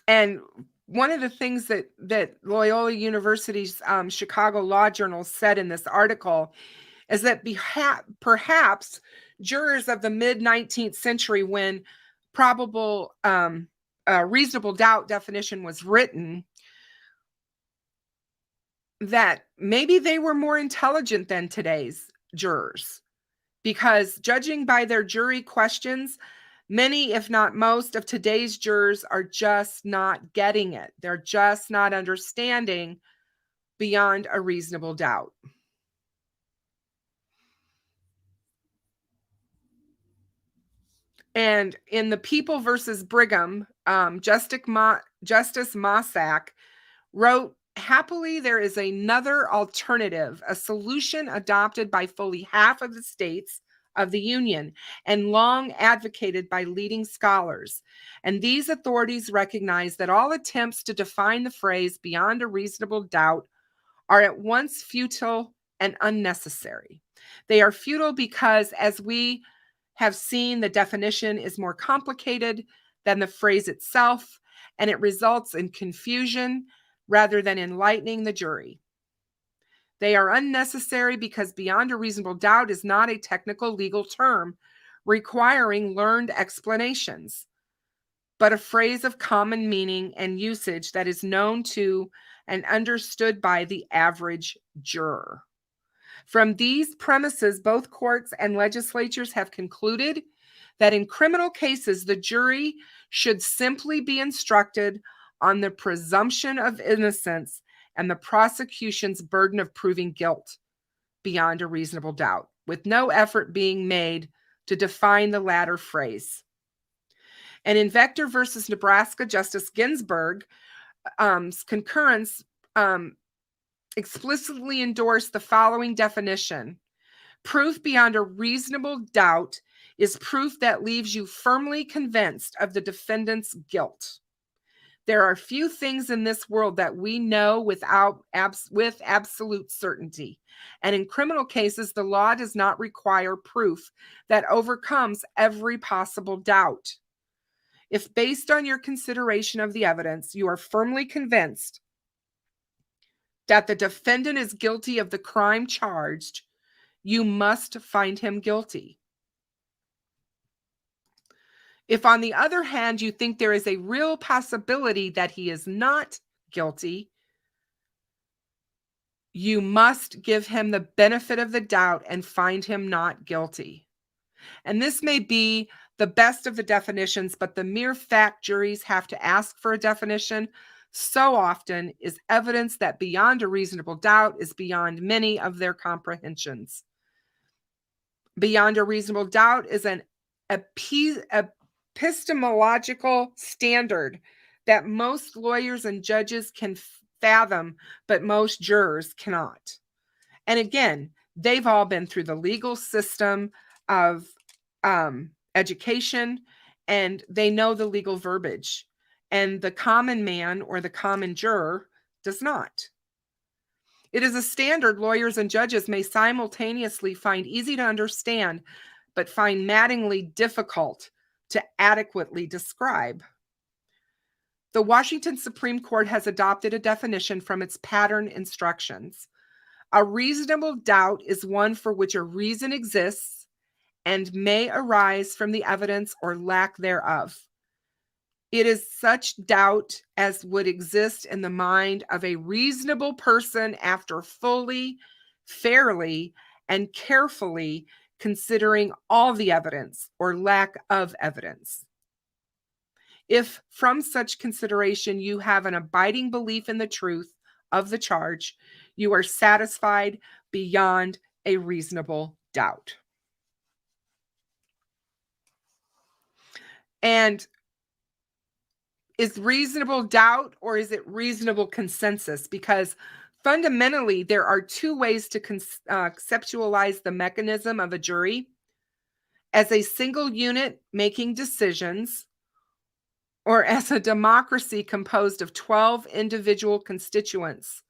And one of the things that Loyola University's Chicago Law Journal said in this article is that perhaps jurors of the mid-19th century, when probable reasonable doubt definition was written, that maybe they were more intelligent than today's jurors, because judging by their jury questions, many, if not most, of today's jurors are just not getting it. They're just not understanding beyond a reasonable doubt. And in the People versus Brigham, Justice Mossack wrote, "Happily, there is another alternative, a solution adopted by fully half of the states of the Union and long advocated by leading scholars. And these authorities recognize that all attempts to define the phrase beyond a reasonable doubt are at once futile and unnecessary. They are futile because, as we have seen, the definition is more complicated than the phrase itself, and it results in confusion rather than enlightening the jury. They are unnecessary because beyond a reasonable doubt is not a technical legal term requiring learned explanations, but a phrase of common meaning and usage that is known to and understood by the average juror. From these premises, both courts and legislatures have concluded that in criminal cases, the jury should simply be instructed on the presumption of innocence and the prosecution's burden of proving guilt beyond a reasonable doubt, with no effort being made to define the latter phrase." And in Vector versus Nebraska, Justice Ginsburg's concurrence explicitly endorsed the following definition: "Proof beyond a reasonable doubt is proof that leaves you firmly convinced of the defendant's guilt. There are few things in this world that we know with absolute certainty. And in criminal cases, the law does not require proof that overcomes every possible doubt. If based on your consideration of the evidence, you are firmly convinced that the defendant is guilty of the crime charged, you must find him guilty. If, on the other hand, you think there is a real possibility that he is not guilty, you must give him the benefit of the doubt and find him not guilty." And this may be the best of the definitions, but the mere fact juries have to ask for a definition so often is evidence that beyond a reasonable doubt is beyond many of their comprehensions. Beyond a reasonable doubt is an epistemological standard that most lawyers and judges can fathom, but most jurors cannot. And again, they've all been through the legal system of education, and they know the legal verbiage. And the common man or the common juror does not. It is a standard lawyers and judges may simultaneously find easy to understand, but find maddeningly difficult to adequately describe. The Washington Supreme Court has adopted a definition from its pattern instructions. A reasonable doubt is one for which a reason exists and may arise from the evidence or lack thereof. It is such doubt as would exist in the mind of a reasonable person after fully, fairly, and carefully considering all the evidence or lack of evidence. If from such consideration you have an abiding belief in the truth of the charge, you are satisfied beyond a reasonable doubt. And is reasonable doubt or is it reasonable consensus? Because fundamentally, there are two ways to conceptualize the mechanism of a jury: as a single unit making decisions, or as a democracy composed of 12 individual constituents,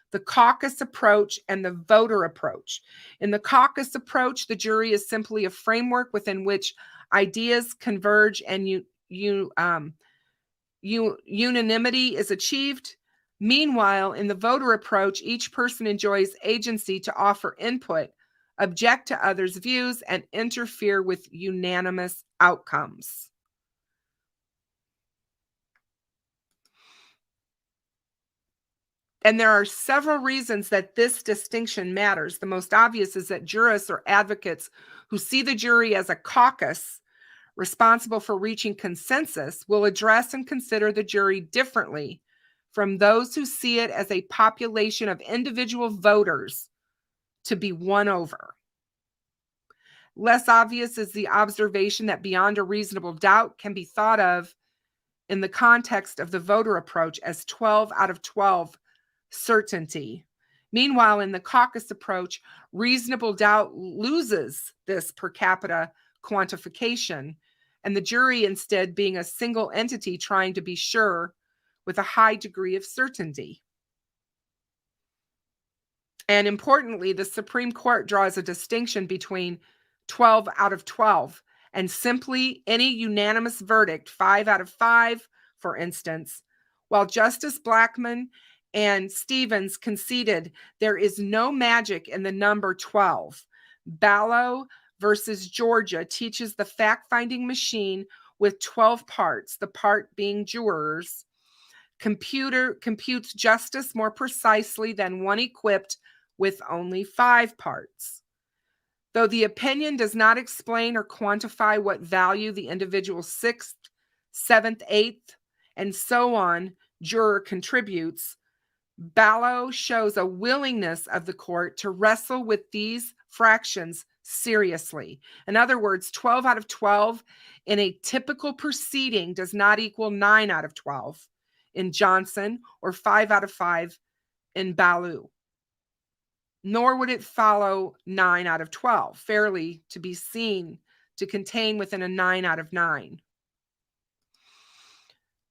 the caucus approach and the voter approach. In the caucus approach, the jury is simply a framework within which ideas converge and unanimity is achieved. Meanwhile, in the voter approach, each person enjoys agency to offer input, object to others' views, and interfere with unanimous outcomes. And there are several reasons that this distinction matters. The most obvious is that jurists or advocates who see the jury as a caucus responsible for reaching consensus will address and consider the jury differently from those who see it as a population of individual voters to be won over. Less obvious is the observation that beyond a reasonable doubt can be thought of in the context of the voter approach as 12 out of 12 certainty. Meanwhile, in the caucus approach, reasonable doubt loses this per capita quantification, and the jury instead being a single entity trying to be sure with a high degree of certainty. And importantly, the Supreme Court draws a distinction between 12 out of 12 and simply any unanimous verdict, 5 out of 5, for instance. While Justice Blackmun and Stevens conceded there is no magic in the number 12, Ballo versus Georgia teaches the fact-finding machine with 12 parts, the part being jurors, computes justice more precisely than one equipped with only 5 parts. Though the opinion does not explain or quantify what value the individual 6th, 7th, 8th, and so on juror contributes, Ballo shows a willingness of the court to wrestle with these fractions seriously. In other words, 12 out of 12 in a typical proceeding does not equal 9 out of 12 in Johnson or 5 out of 5 in Ballo. Nor would it follow 9 out of 12, fairly to be seen to contain within a 9 out of 9.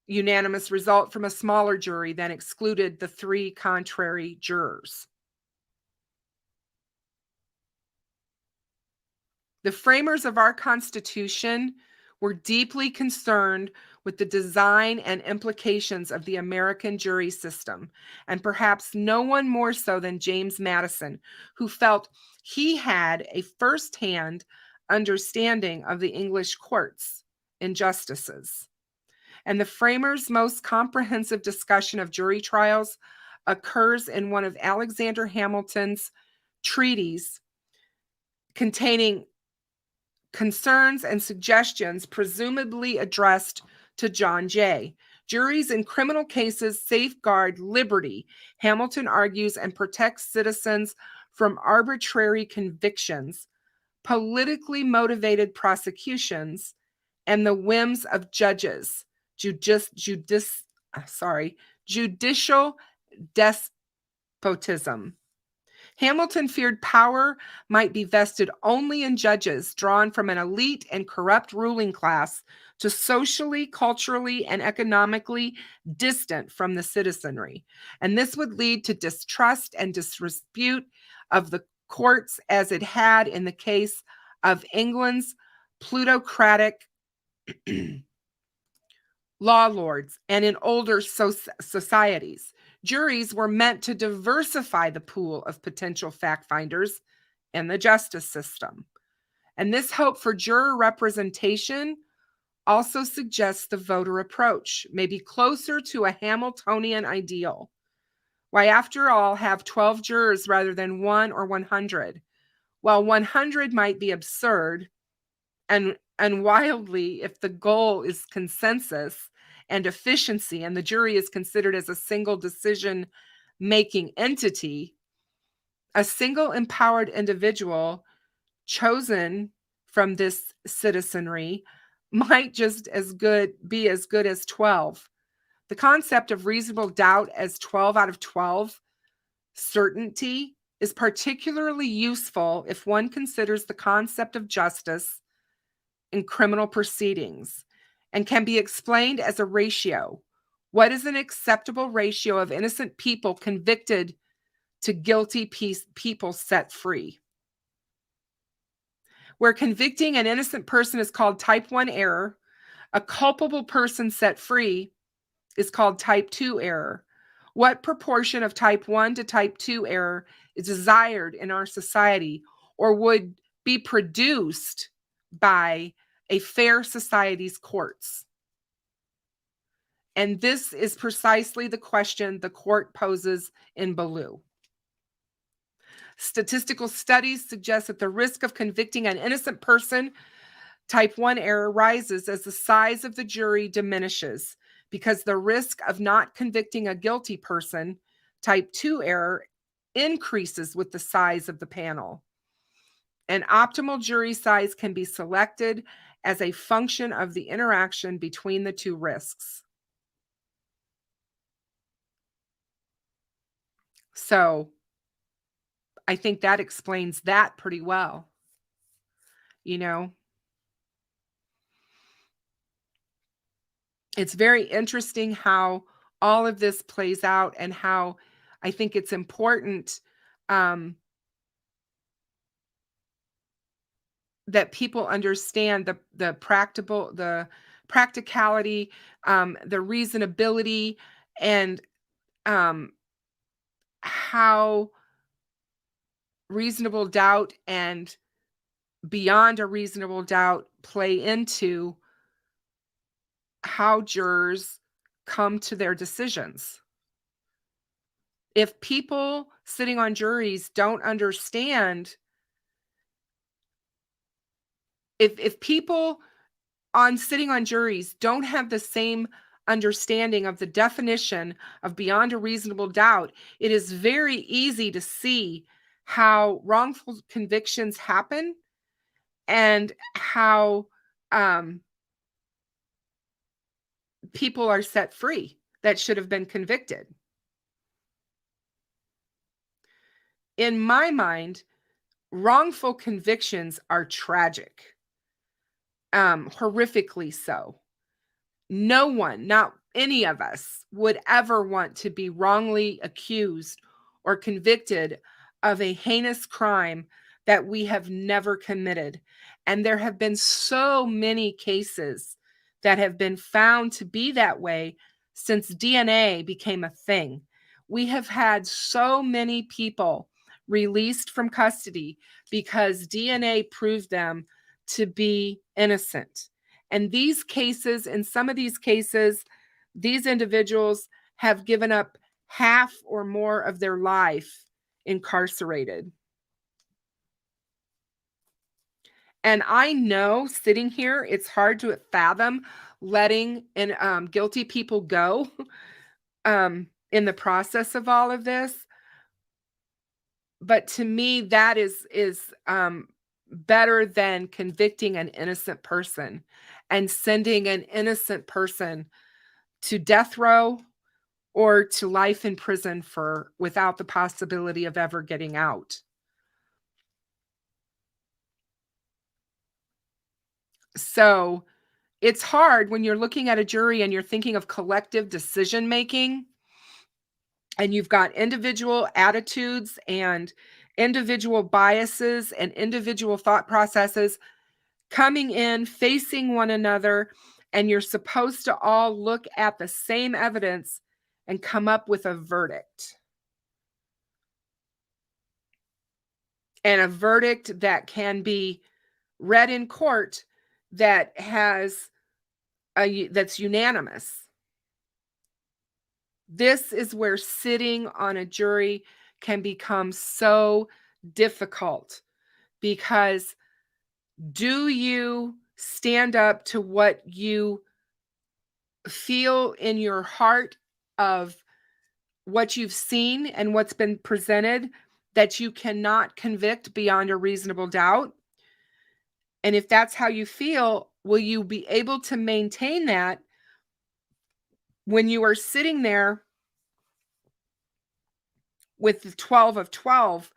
Unanimous result from a smaller jury that excluded the 3 contrary jurors. The framers of our Constitution were deeply concerned with the design and implications of the American jury system, and perhaps no one more so than James Madison, who felt he had a first-hand understanding of the English courts and justices. And the framers' most comprehensive discussion of jury trials occurs in one of Alexander Hamilton's treatises containing concerns and suggestions presumably addressed to John Jay. Juries in criminal cases safeguard liberty, Hamilton argues, and protects citizens from arbitrary convictions, politically motivated prosecutions, and the whims of judges. Judicial despotism. Hamilton feared power might be vested only in judges drawn from an elite and corrupt ruling class to socially, culturally, and economically distant from the citizenry. And this would lead to distrust and disrepute of the courts as it had in the case of England's plutocratic law lords and in older societies. Juries were meant to diversify the pool of potential fact finders in the justice system. And this hope for juror representation also suggests the voter approach may be closer to a Hamiltonian ideal. Why, after all, have 12 jurors rather than 1 or 100? While 100 might be absurd and wildly if the goal is consensus and efficiency and the jury is considered as a single decision-making entity, a single empowered individual chosen from this citizenry might just be as good as 12. The concept of reasonable doubt as 12 out of 12 certainty is particularly useful if one considers the concept of justice in criminal proceedings and can be explained as a ratio. What is an acceptable ratio of innocent people convicted to guilty people set free? Where convicting an innocent person is called type 1 error, a culpable person set free is called type 2 error. What proportion of type 1 to type 2 error is desired in our society or would be produced by a fair society's courts? And this is precisely the question the court poses in Baloo. Statistical studies suggest that the risk of convicting an innocent person, type 1 error, rises as the size of the jury diminishes, because the risk of not convicting a guilty person, type 2 error, increases with the size of the panel. An optimal jury size can be selected as a function of the interaction between the two risks. So I think that explains that pretty well. You know, it's very interesting how all of this plays out and how I think it's important that people understand the practicality, the reasonability, and how reasonable doubt and beyond a reasonable doubt play into how jurors come to their decisions. If people sitting on juries don't understand, if people sitting on juries don't have the same understanding of the definition of beyond a reasonable doubt, it is very easy to see how wrongful convictions happen and how people are set free that should have been convicted. In my mind, wrongful convictions are tragic, horrifically so. No one, not any of us, would ever want to be wrongly accused or convicted of a heinous crime that we have never committed. And there have been so many cases that have been found to be that way since DNA became a thing. We have had so many people released from custody because DNA proved them to be innocent. And these cases, in some of these cases, these individuals have given up half or more of their life incarcerated. And I know sitting here, it's hard to fathom letting guilty people go in the process of all of this. But to me, that is better than convicting an innocent person and sending an innocent person to death row or to life in prison without the possibility of ever getting out. So it's hard when you're looking at a jury and you're thinking of collective decision making, and you've got individual attitudes and individual biases and individual thought processes coming in, facing one another, and you're supposed to all look at the same evidence and come up with a verdict. And a verdict that can be read in court that's unanimous. This is where sitting on a jury can become so difficult, because do you stand up to what you feel in your heart of what you've seen and what's been presented that you cannot convict beyond a reasonable doubt? And if that's how you feel, will you be able to maintain that when you are sitting there with the 12 of 12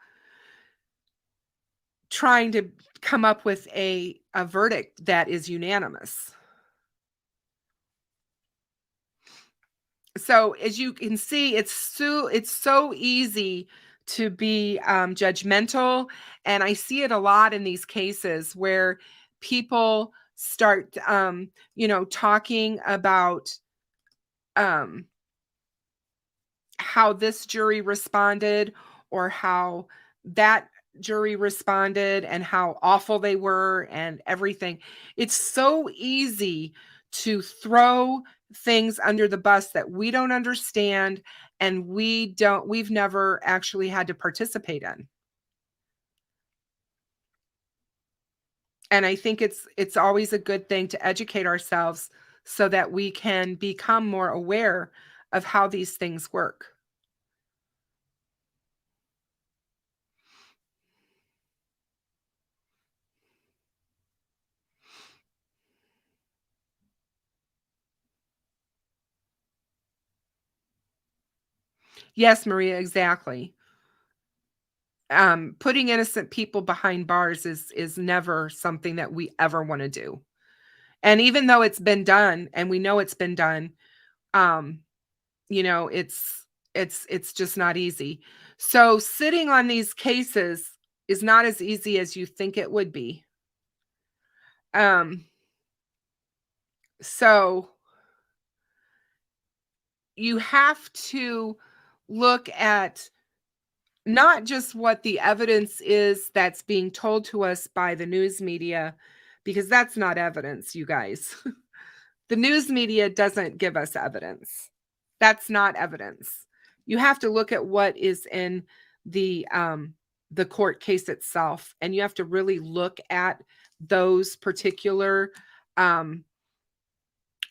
trying to come up with a verdict that is unanimous. So as you can see, it's so easy to be judgmental, and I see it a lot in these cases where people start talking about how this jury responded or how that jury responded and how awful they were and everything. It's so easy to throw things under the bus that we don't understand and we've never actually had to participate in. And I think it's always a good thing to educate ourselves so that we can become more aware of how these things work. Yes, Maria, exactly. Putting innocent people behind bars is never something that we ever want to do. And even though it's been done and we know it's been done, um, it's just not easy. So sitting on these cases is not as easy as you think it would be. So you have to look at not just what the evidence is that's being told to us by the news media, because that's not evidence, you guys. The news media doesn't give us evidence. That's not evidence. You have to look at what is in the court case itself, and you have to really look at those particular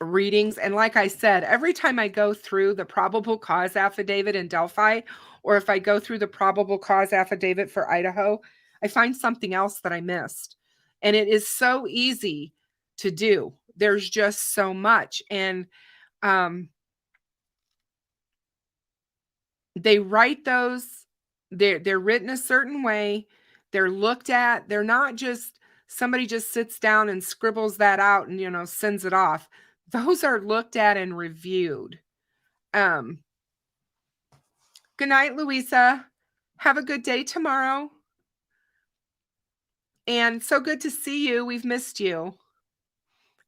readings. And like I said, every time I go through the probable cause affidavit in Delphi, or if I go through the probable cause affidavit for Idaho, I find something else that I missed. And it is so easy to do. There's just so much. And they write those, they're written a certain way. They're looked at. They're not just somebody just sits down and scribbles that out and, sends it off. Those are looked at and reviewed. Good night, Louisa. Have a good day tomorrow. And so good to see you. We've missed you.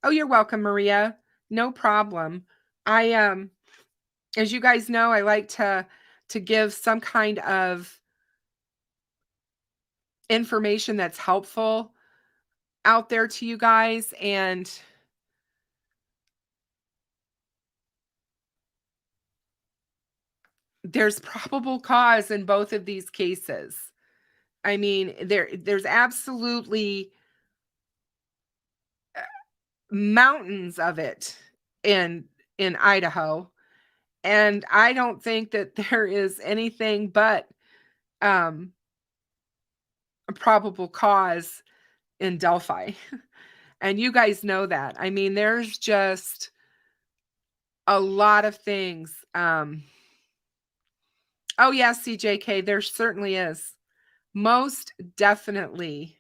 Oh, you're welcome, Maria. No problem. I as you guys know, I like to give some kind of information that's helpful out there to you guys, and there's probable cause in both of these cases. I mean, there's absolutely mountains of it in Idaho, and I don't think that there is anything but a probable cause in Delphi. And you guys know that. I mean, there's just a lot of things. Oh yeah, CJK, there certainly is. Most definitely.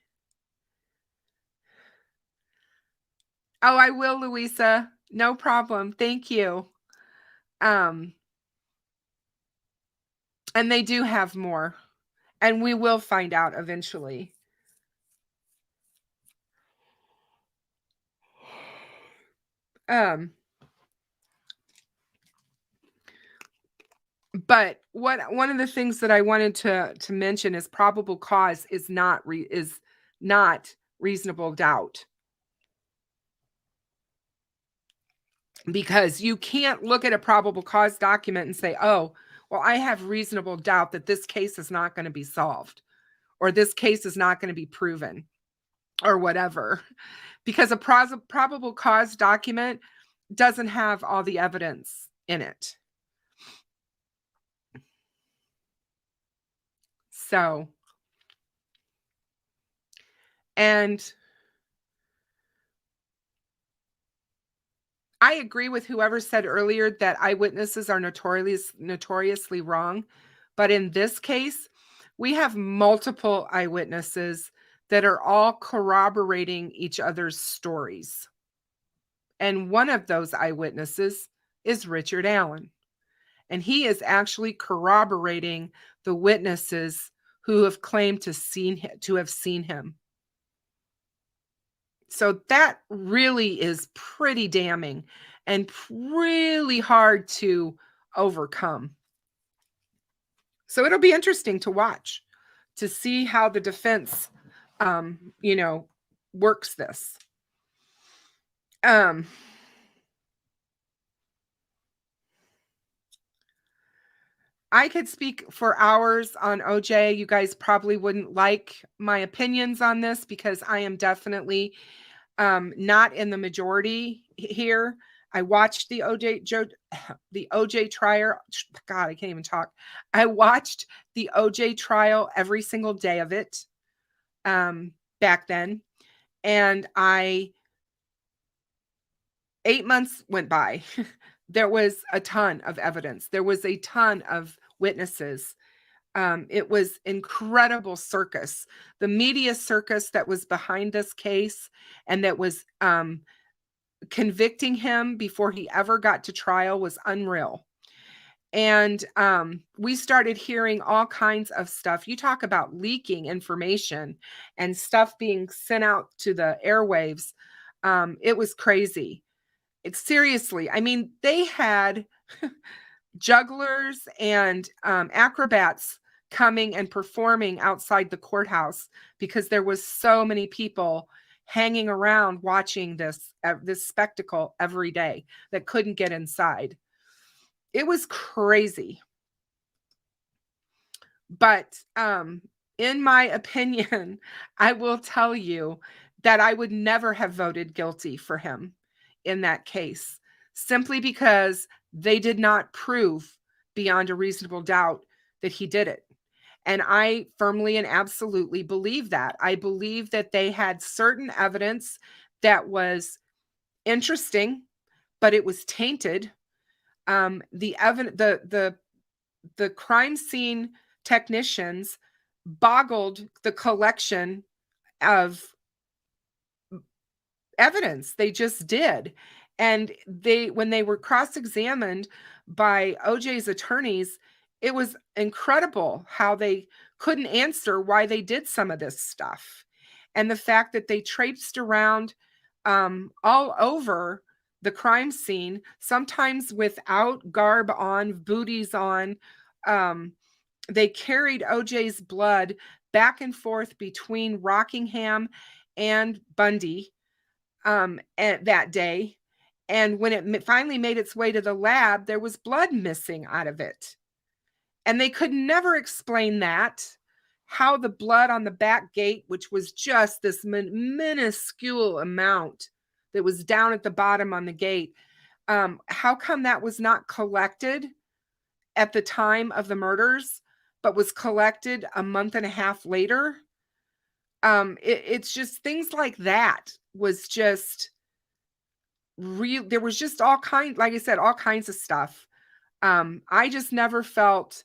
Oh, I will, Louisa. No problem. Thank you. And they do have more. And we will find out eventually. But one of the things that I wanted to mention is probable cause is not reasonable doubt. Because you can't look at a probable cause document and say, oh, well, I have reasonable doubt that this case is not going to be solved, or this case is not going to be proven, or whatever. Because a probable cause document doesn't have all the evidence in it. So, and I agree with whoever said earlier that eyewitnesses are notoriously wrong. But in this case, we have multiple eyewitnesses that are all corroborating each other's stories. And one of those eyewitnesses is Richard Allen. And he is actually corroborating the witnesses who have claimed to have seen him. So that really is pretty damning and really hard to overcome. So it'll be interesting to watch, to see how the defense, works this. I could speak for hours on OJ. You guys probably wouldn't like my opinions on this because I am definitely not in the majority here. I watched the OJ trial. God, I can't even talk. I watched the OJ trial every single day of it back then. And 8 months went by. There was a ton of evidence. There was a ton of witnesses. It was incredible circus. The media circus that was behind this case and that was convicting him before he ever got to trial was unreal. And we started hearing all kinds of stuff. You talk about leaking information and stuff being sent out to the airwaves. It was crazy. Seriously, I mean, they had jugglers and acrobats coming and performing outside the courthouse because there was so many people hanging around watching this spectacle every day that couldn't get inside. It was crazy. But in my opinion, I will tell you that I would never have voted guilty for him in that case, simply because they did not prove beyond a reasonable doubt that he did it. And I firmly and absolutely believe that. I believe that they had certain evidence that was interesting, but it was tainted. The crime scene technicians boggled the collection of evidence. They just did. And when they were cross-examined by OJ's attorneys, it was incredible how they couldn't answer why they did some of this stuff. And the fact that they traipsed around all over the crime scene, sometimes without garb on, booties on. They carried OJ's blood back and forth between Rockingham and Bundy that day. And when it finally made its way to the lab, there was blood missing out of it. And they could never explain that, how the blood on the back gate, which was just this minuscule amount that was down at the bottom on the gate, how come that was not collected at the time of the murders, but was collected a month and a half later? It's just things like that was just real. There was just all kinds, like I said, all kinds of stuff. I just never felt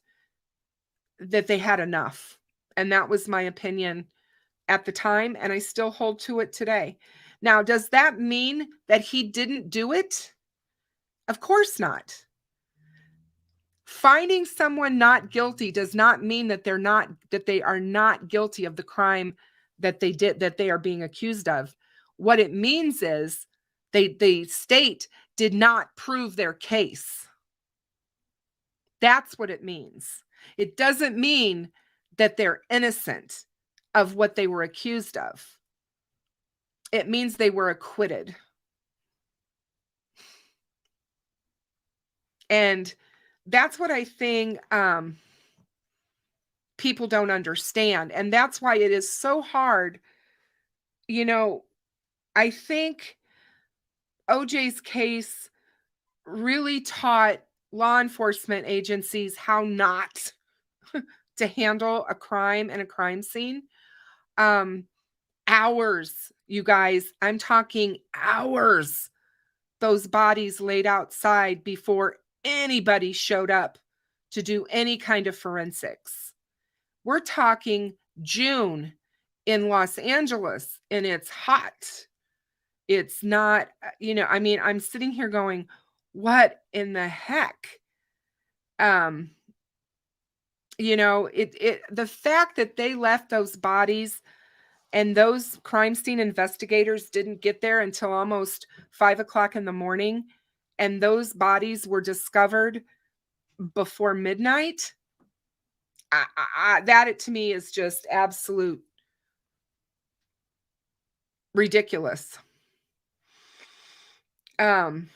that they had enough. And that was my opinion at the time. And I still hold to it today. Now, does that mean that he didn't do it? Of course not. Finding someone not guilty does not mean that they are not guilty of the crime that they did, that they are being accused of. What it means is the state did not prove their case. That's what it means. It doesn't mean that they're innocent of what they were accused of. It means they were acquitted. And that's what I think people don't understand. And that's why it is so hard. You know, I think OJ's case really taught law enforcement agencies how not to handle a crime and a crime scene. Hours, you guys, I'm talking hours those bodies laid outside before anybody showed up to do any kind of forensics. We're talking June in Los Angeles, and it's hot. It's not, I mean, I'm sitting here going, what in the heck? The fact that they left those bodies and those crime scene investigators didn't get there until almost 5 o'clock in the morning, and those bodies were discovered before midnight. That to me is just absolute ridiculous. And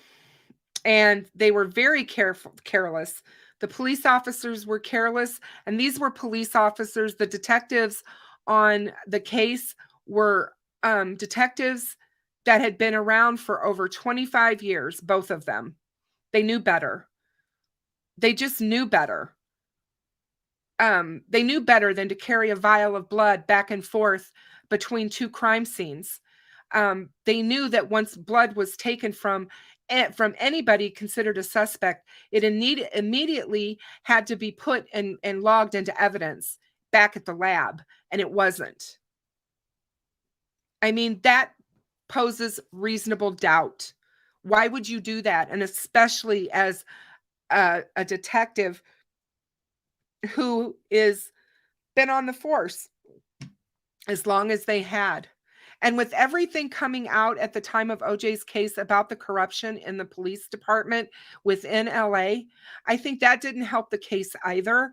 they were very careless. The police officers were careless, and these were police officers. The detectives on the case were detectives that had been around for over 25 years, both of them. They knew better. They just knew better. They knew better than to carry a vial of blood back and forth between two crime scenes. They knew that once blood was taken from anybody considered a suspect, it immediately had to be put and logged into evidence back at the lab, and it wasn't. I mean, that poses reasonable doubt. Why would you do that? And especially as a detective who is been on the force as long as they had. And with everything coming out at the time of OJ's case about the corruption in the police department within LA, I think that didn't help the case either,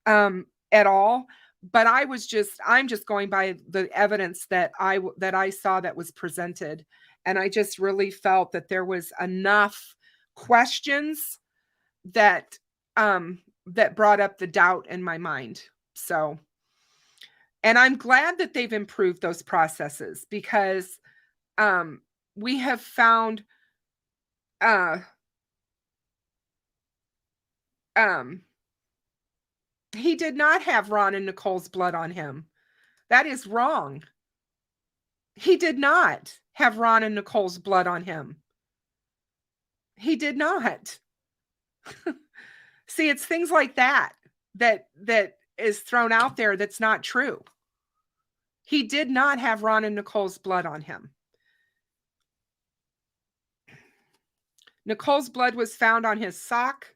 at all. But I'm just going by the evidence that I saw that was presented. And I just really felt that there was enough questions that brought up the doubt in my mind. So, and I'm glad that they've improved those processes, because we have found he did not have Ron and Nicole's blood on him. That is wrong. He did not have Ron and Nicole's blood on him. He did not. See, it's things like that is thrown out there that's not true. He did not have Ron and Nicole's blood on him. Nicole's blood was found on his sock,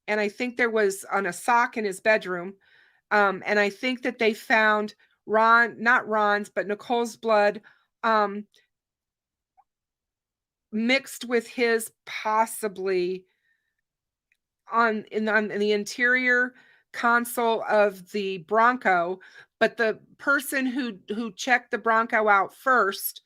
and I think there was on a sock in his bedroom. And I think that they found not Ron's, but Nicole's blood mixed with his, possibly in the interior console of the Bronco. But the person who checked the Bronco out first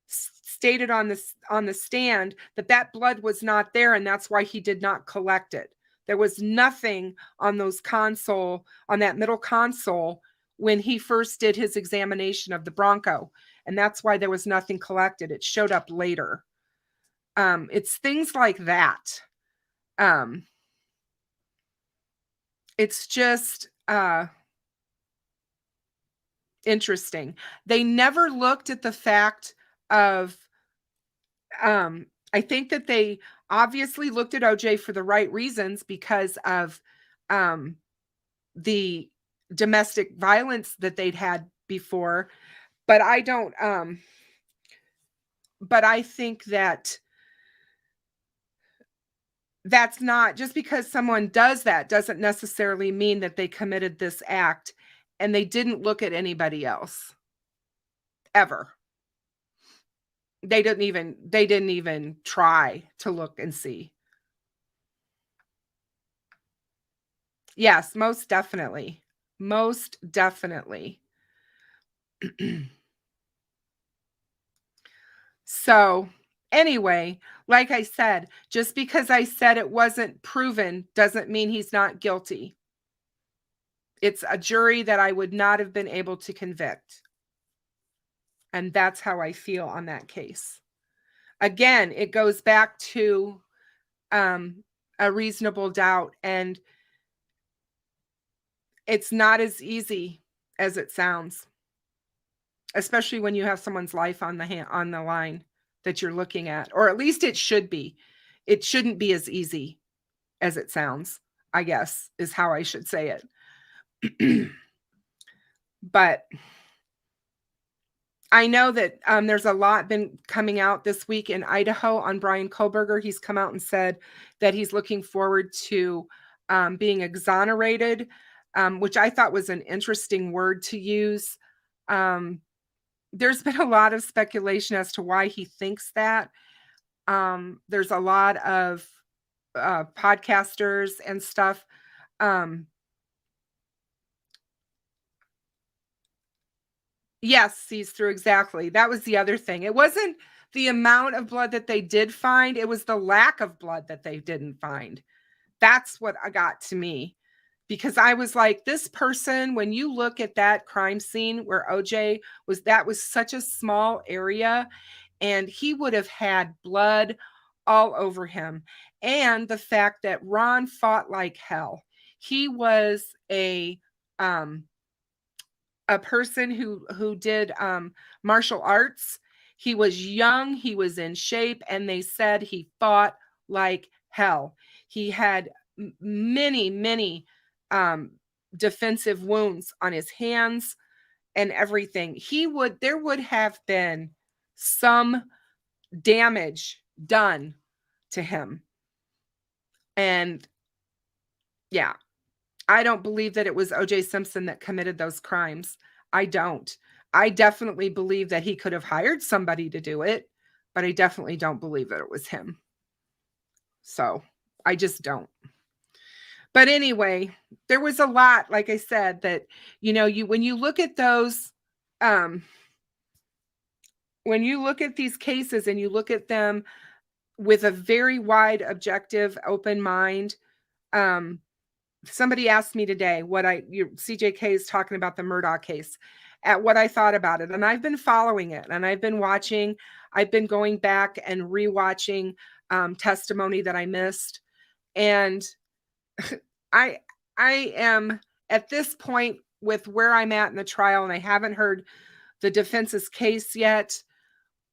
stated on the stand that blood was not there, and that's why he did not collect it. There was nothing on that middle console when he first did his examination of the Bronco, and that's why there was nothing collected. It showed up later. It's things like that. It's just interesting. They never looked at the fact of, I think that they obviously looked at OJ for the right reasons, because of the domestic violence that they'd had before. But I don't, but I think that's not, just because someone does that doesn't necessarily mean that they committed this act, and they didn't look at anybody else ever. They didn't even try to look and see. Yes, most definitely. Most definitely. So, anyway, like I said, just because I said it wasn't proven doesn't mean he's not guilty. It's a jury that I would not have been able to convict. And that's how I feel on that case. Again, it goes back to a reasonable doubt, and it's not as easy as it sounds, especially when you have someone's life on the line. that you're looking at, or at least it should be. It shouldn't be as easy as it sounds, I guess, is how I should say it. But I know that there's a lot been coming out this week in Idaho on Brian Koberger. He's come out and said that he's looking forward to being exonerated, which I thought was an interesting word to use. There's been a lot of speculation as to why he thinks that. There's a lot of podcasters and stuff. Yes, sees through, exactly. That was the other thing. It wasn't the amount of blood that they did find, it was the lack of blood that they didn't find. That's what got to me, because I was like, this person, when you look at that crime scene where OJ was, that was such a small area, and he would have had blood all over him. And the fact that Ron fought like hell. He was a person who did martial arts. He was young, he was in shape, and they said he fought like hell. He had many defensive wounds on his hands and everything. There would have been some damage done to him. And yeah, I don't believe that it was O.J. Simpson that committed those crimes. I don't. I definitely believe that he could have hired somebody to do it, but I definitely don't believe that it was him. So I just don't. But anyway, there was a lot, like I said, that, when you look at those, when you look at these cases and you look at them with a very wide, objective, open mind, somebody asked me today CJK is talking about the Murdaugh case, at what I thought about it. And I've been following it, and I've been watching, I've been going back and rewatching testimony that I missed. And I am at this point with where I'm at in the trial, and I haven't heard the defense's case yet.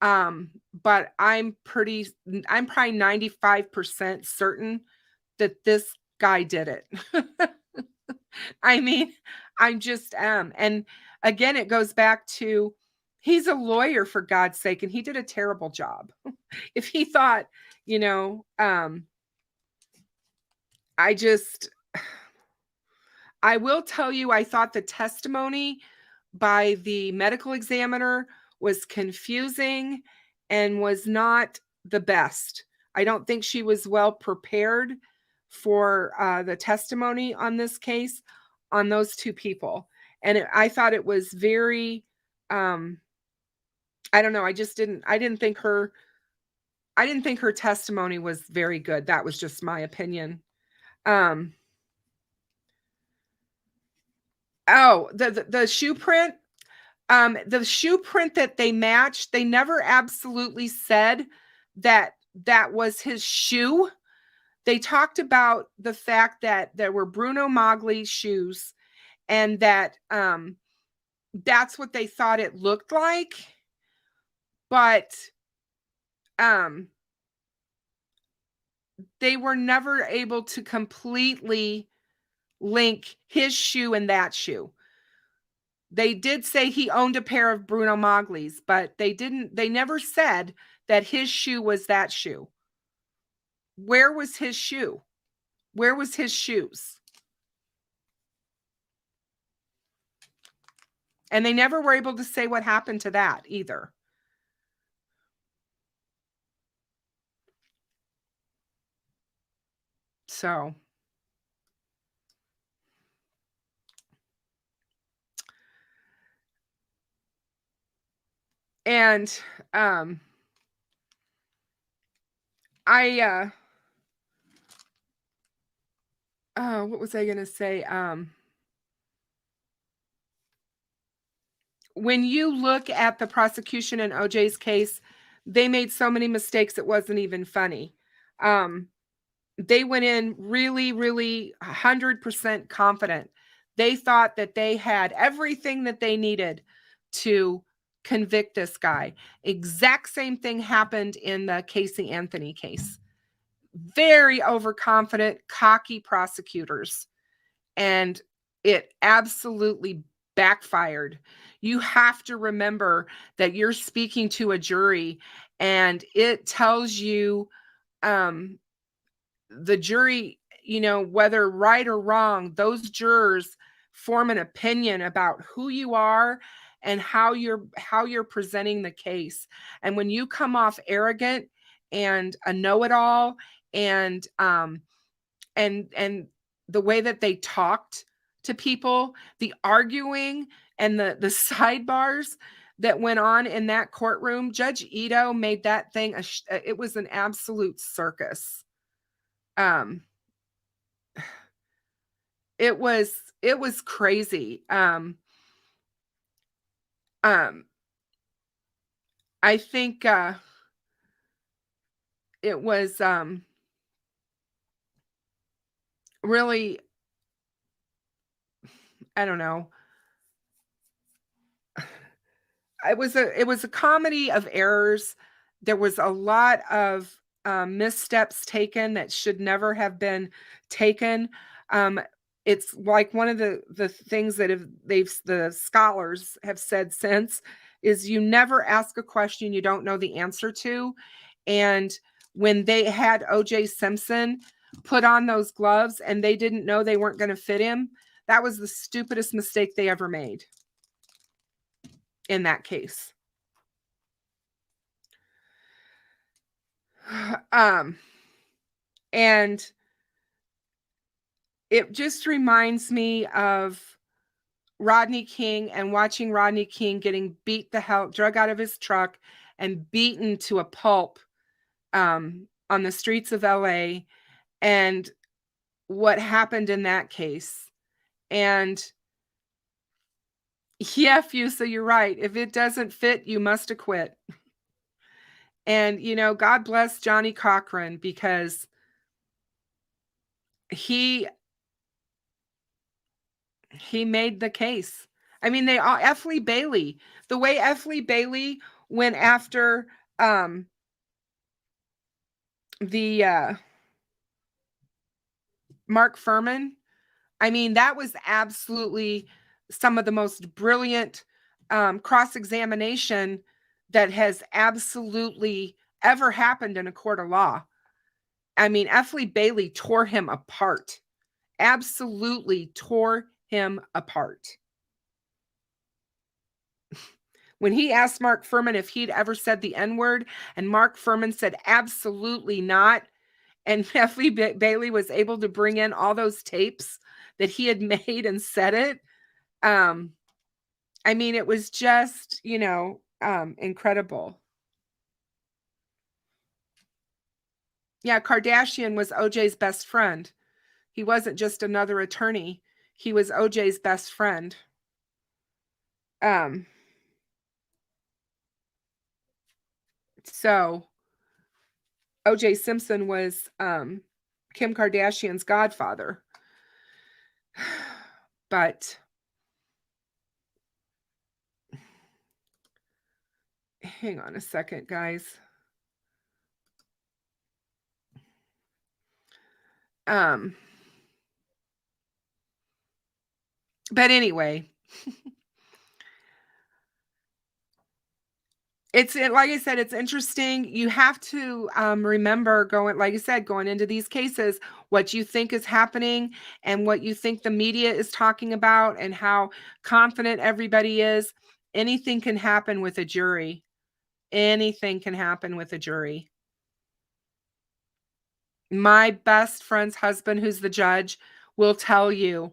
But I'm probably 95% certain that this guy did it. I mean, I just am. And again, it goes back to, he's a lawyer, for God's sake, and he did a terrible job. If he thought, I will tell you, I thought the testimony by the medical examiner was confusing and was not the best. I don't think she was well prepared for the testimony on this case, on those two people. And I thought it was very, I don't know. I didn't think her testimony was very good. That was just my opinion. The shoe print, the shoe print that they matched, they never absolutely said that was his shoe. They talked about the fact that there were Bruno Magli shoes, and that that's what they thought it looked like. But they were never able to completely link his shoe and that shoe. They did say he owned a pair of Bruno Magli's, but they never said that his shoe was that shoe. Where was his shoe? Where was his shoes? And they never were able to say what happened to that either. So, and what was I going to say? When you look at the prosecution in OJ's case, they made so many mistakes it wasn't even funny. They went in really, really 100% confident. They thought that they had everything that they needed to convict this guy. Exact same thing happened in the Casey Anthony case. Very overconfident, cocky prosecutors. And it absolutely backfired. You have to remember that you're speaking to a jury, and it tells you, the jury, whether right or wrong, those jurors form an opinion about who you are and how you're presenting the case. And when you come off arrogant and a know-it-all, and the way that they talked to people, the arguing and the sidebars that went on in that courtroom, Judge Ito made that thing it was an absolute circus. It was crazy. I think it was really, I don't know. It was a comedy of errors. There was a lot of missteps taken that should never have been taken. It's like one of the things that the scholars have said since is you never ask a question you don't know the answer to. And when they had O.J. Simpson put on those gloves and they didn't know they weren't going to fit him, that was the stupidest mistake they ever made in that case. And it just reminds me of Rodney King and watching Rodney King getting drug out of his truck and beaten to a pulp on the streets of LA, and what happened in that case. And yeah, Fusa, you're right. If it doesn't fit, you must acquit. And, God bless Johnny Cochran, because he made the case. I mean, F. Lee Bailey, the way F. Lee Bailey went after the Mark Fuhrman. I mean, that was absolutely some of the most brilliant cross-examination that has absolutely ever happened in a court of law. I mean, F. Lee Bailey tore him apart. Absolutely tore him apart. When he asked Mark Fuhrman if he'd ever said the N-word, and Mark Fuhrman said absolutely not, and F. Lee Bailey was able to bring in all those tapes that he had made and said it. I mean, it was just, incredible. Yeah, Kardashian was OJ's best friend. He wasn't just another attorney. He was OJ's best friend. So OJ Simpson was Kim Kardashian's godfather. But hang on a second, guys. But anyway, like I said, it's interesting. You have to remember going into these cases, what you think is happening and what you think the media is talking about and how confident everybody is. Anything can happen with a jury. Anything can happen with a jury. My best friend's husband, who's the judge, will tell you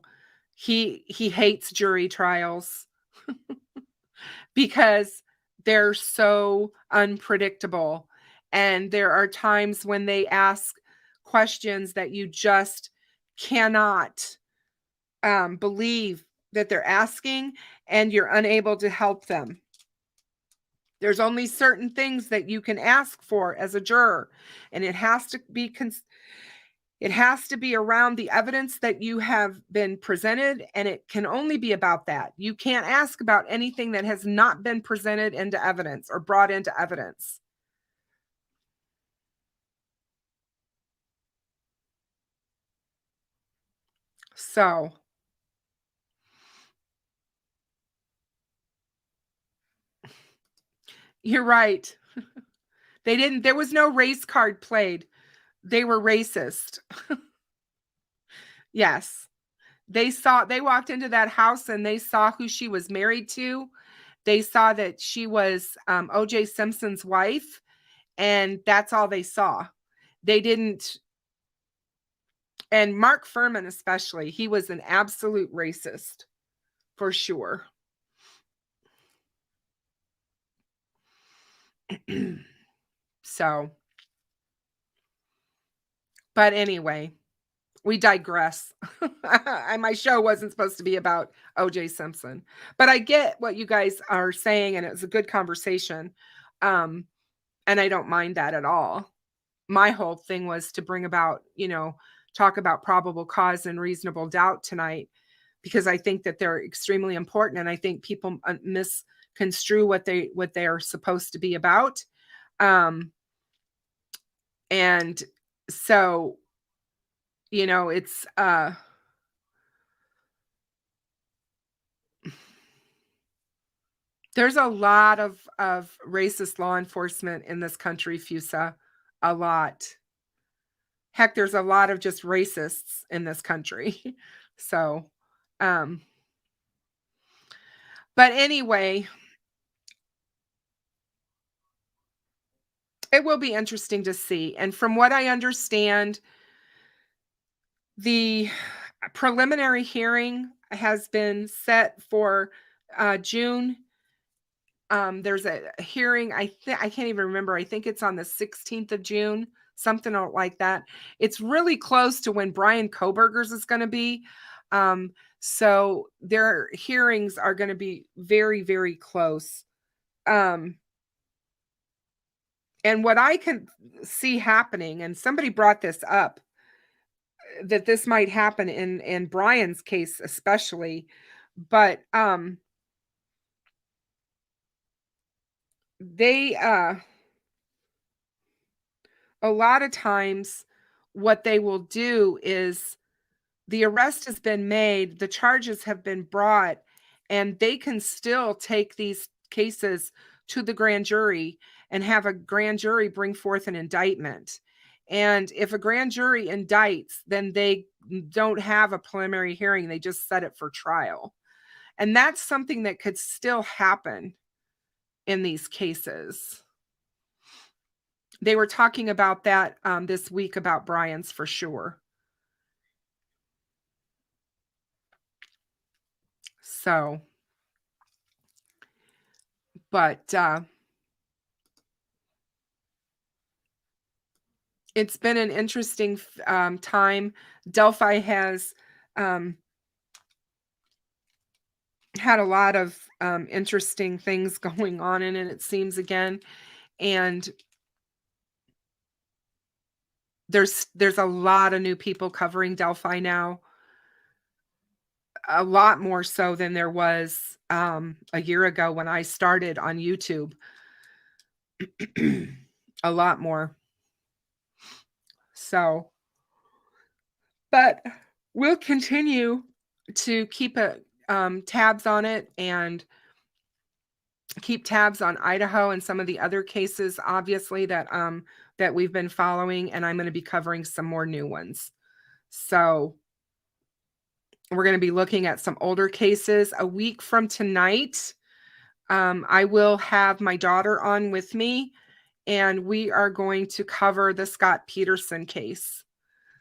he hates jury trials because they're so unpredictable. And there are times when they ask questions that you just cannot believe that they're asking, and you're unable to help them. There's only certain things that you can ask for as a juror, and it has to be It has to be around the evidence that you have been presented, and it can only be about that. You can't ask about anything that has not been presented into evidence or brought into evidence. So, you're right. There was no race card played. They were racist. Yes. They walked into that house and they saw who she was married to. They saw that she was O.J. Simpson's wife, and that's all they saw. They didn't, and Mark Furman especially, he was an absolute racist for sure. So, but anyway, we digress. My show wasn't supposed to be about O.J. Simpson, but I get what you guys are saying, and it was a good conversation. And I don't mind that at all. My whole thing was to bring about, talk about probable cause and reasonable doubt tonight, because I think that they're extremely important. And I think people misconstrue what they are supposed to be about. And so, it's, there's a lot of racist law enforcement in this country, Fusa. A lot. Heck, there's a lot of just racists in this country. So, but anyway, it will be interesting to see. And from what I understand, the preliminary hearing has been set for June. There's a hearing, I can't even remember. I think it's on the 16th of June, something like that. It's really close to when Brian Koberger's is going to be. So their hearings are going to be very, very close. And what I can see happening, and somebody brought this up, that this might happen in Brian's case especially, but they a lot of times what they will do is the arrest has been made, the charges have been brought, and they can still take these cases to the grand jury and have a grand jury bring forth an indictment. And if a grand jury indicts, then they don't have a preliminary hearing, they just set it for trial. And that's something that could still happen in these cases. They were talking about that this week about Brian's for sure. So, but it's been an interesting time. Delphi has had a lot of interesting things going on in it, it seems, again. And there's a lot of new people covering Delphi now. A lot more so than there was a year ago when I started on YouTube. A lot more. So, but we'll continue to keep tabs on it and keep tabs on Idaho and some of the other cases, obviously, that we've been following, and I'm going to be covering some more new ones. So we're going to be looking at some older cases. A week from tonight, I will have my daughter on with me, and we are going to cover the Scott Peterson case.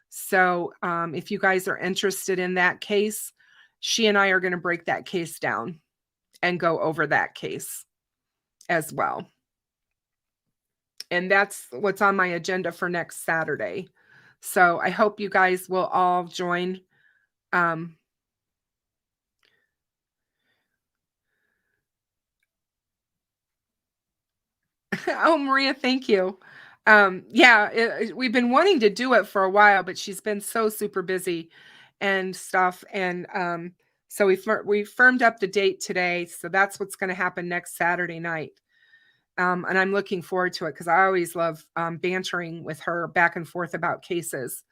So if you guys are interested in that case, she and I are going to break that case down and go over that case as well. And that's what's on my agenda for next Saturday. So I hope you guys will all join. Oh, Maria, thank you. Yeah, we've been wanting to do it for a while, but she's been so super busy and stuff. And so we firmed up the date today. So that's what's going to happen next Saturday night. And I'm looking forward to it because I always love bantering with her back and forth about cases.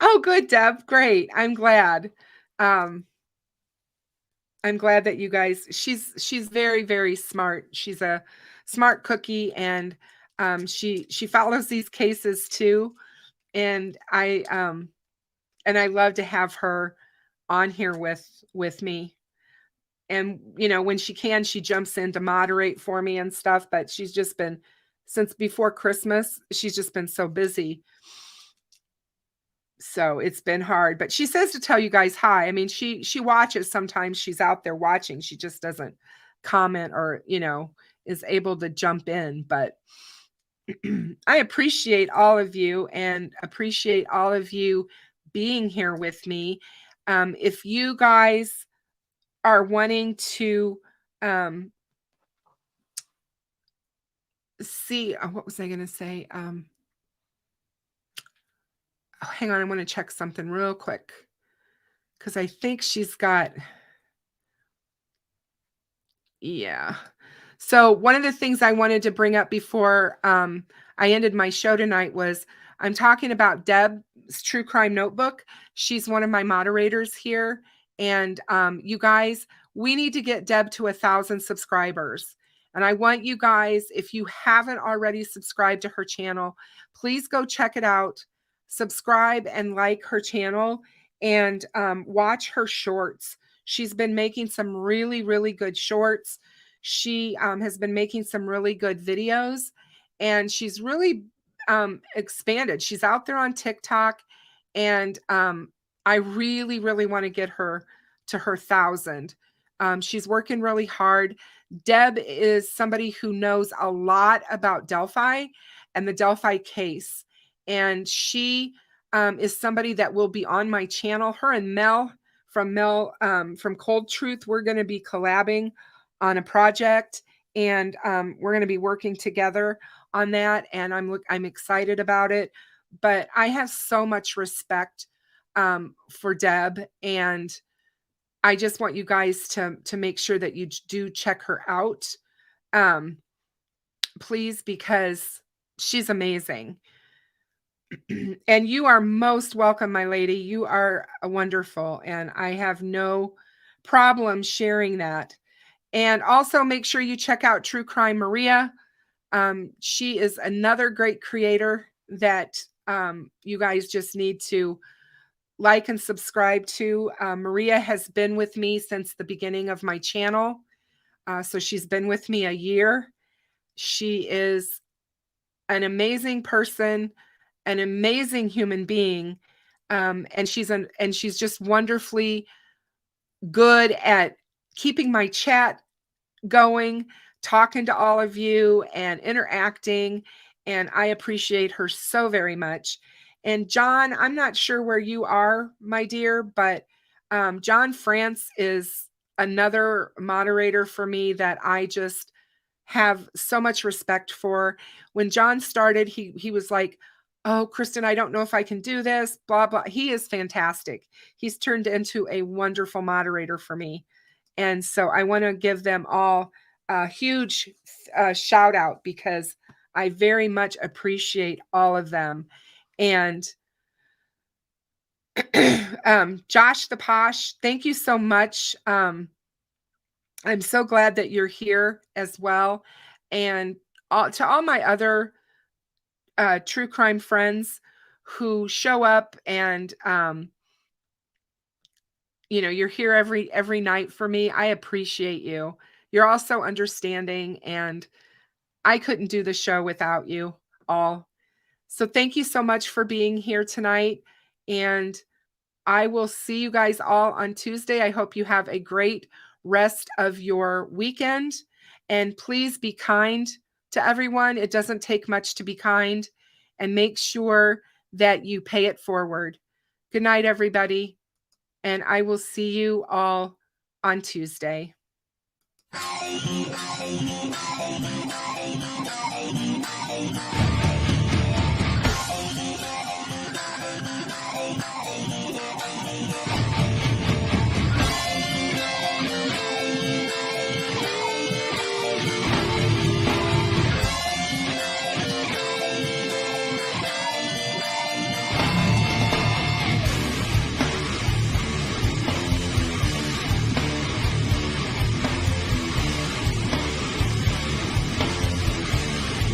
Oh, good, Deb. Great. I'm glad. I'm glad that you guys, she's very, very smart. She's a smart cookie, and she follows these cases too. And I love to have her on here with me. And when she can, she jumps in to moderate for me and stuff, but she's just been, since before Christmas, she's just been so busy. So it's been hard, but she says to tell you guys hi. I mean, she watches sometimes. She's out there watching. She just doesn't comment or, is able to jump in, but I appreciate all of you and appreciate all of you being here with me. If you guys are wanting to see, what was I going to say? Hang on, I want to check something real quick because I think she's got, yeah. So one of the things I wanted to bring up before I ended my show tonight was I'm talking about Deb's True Crime Notebook. She's one of my moderators here. And you guys, we need to get Deb to 1,000 subscribers. And I want you guys, if you haven't already subscribed to her channel, please go check it out. Subscribe and like her channel and watch her shorts. She's been making some really, really good shorts. She has been making some really good videos, and she's really expanded. She's out there on TikTok, and I really, really want to get her to her 1,000. She's working really hard. Deb is somebody who knows a lot about Delphi and the Delphi case. And she is somebody that will be on my channel. Her and Mel from Cold Truth, we're going to be collabing on a project, and we're going to be working together on that. And I'm excited about it. But I have so much respect for Deb, and I just want you guys to make sure that you do check her out, please, because she's amazing. And you are most welcome, my lady. You are wonderful, and I have no problem sharing that. And also make sure you check out True Crime Maria. She is another great creator that you guys just need to like and subscribe to. Maria has been with me since the beginning of my channel. So she's been with me a year. She is an amazing person, an amazing human being. And she's just wonderfully good at keeping my chat going, talking to all of you and interacting. And I appreciate her so very much. And John, I'm not sure where you are, my dear, but John France is another moderator for me that I just have so much respect for. When John started, he was like, "Oh, Kristen, I don't know if I can do this, blah, blah." He is fantastic. He's turned into a wonderful moderator for me. And so I want to give them all a huge shout out because I very much appreciate all of them. And Josh the Posh, thank you so much. I'm so glad that you're here as well. And to all my other true crime friends who show up and you're here every night for me. I appreciate you. You're also understanding, and I couldn't do the show without you all. So thank you so much for being here tonight. And I will see you guys all on Tuesday. I hope you have a great rest of your weekend. And please be kind to everyone. It doesn't take much to be kind. And make sure that you pay it forward. Good night, everybody. And I will see you all on Tuesday.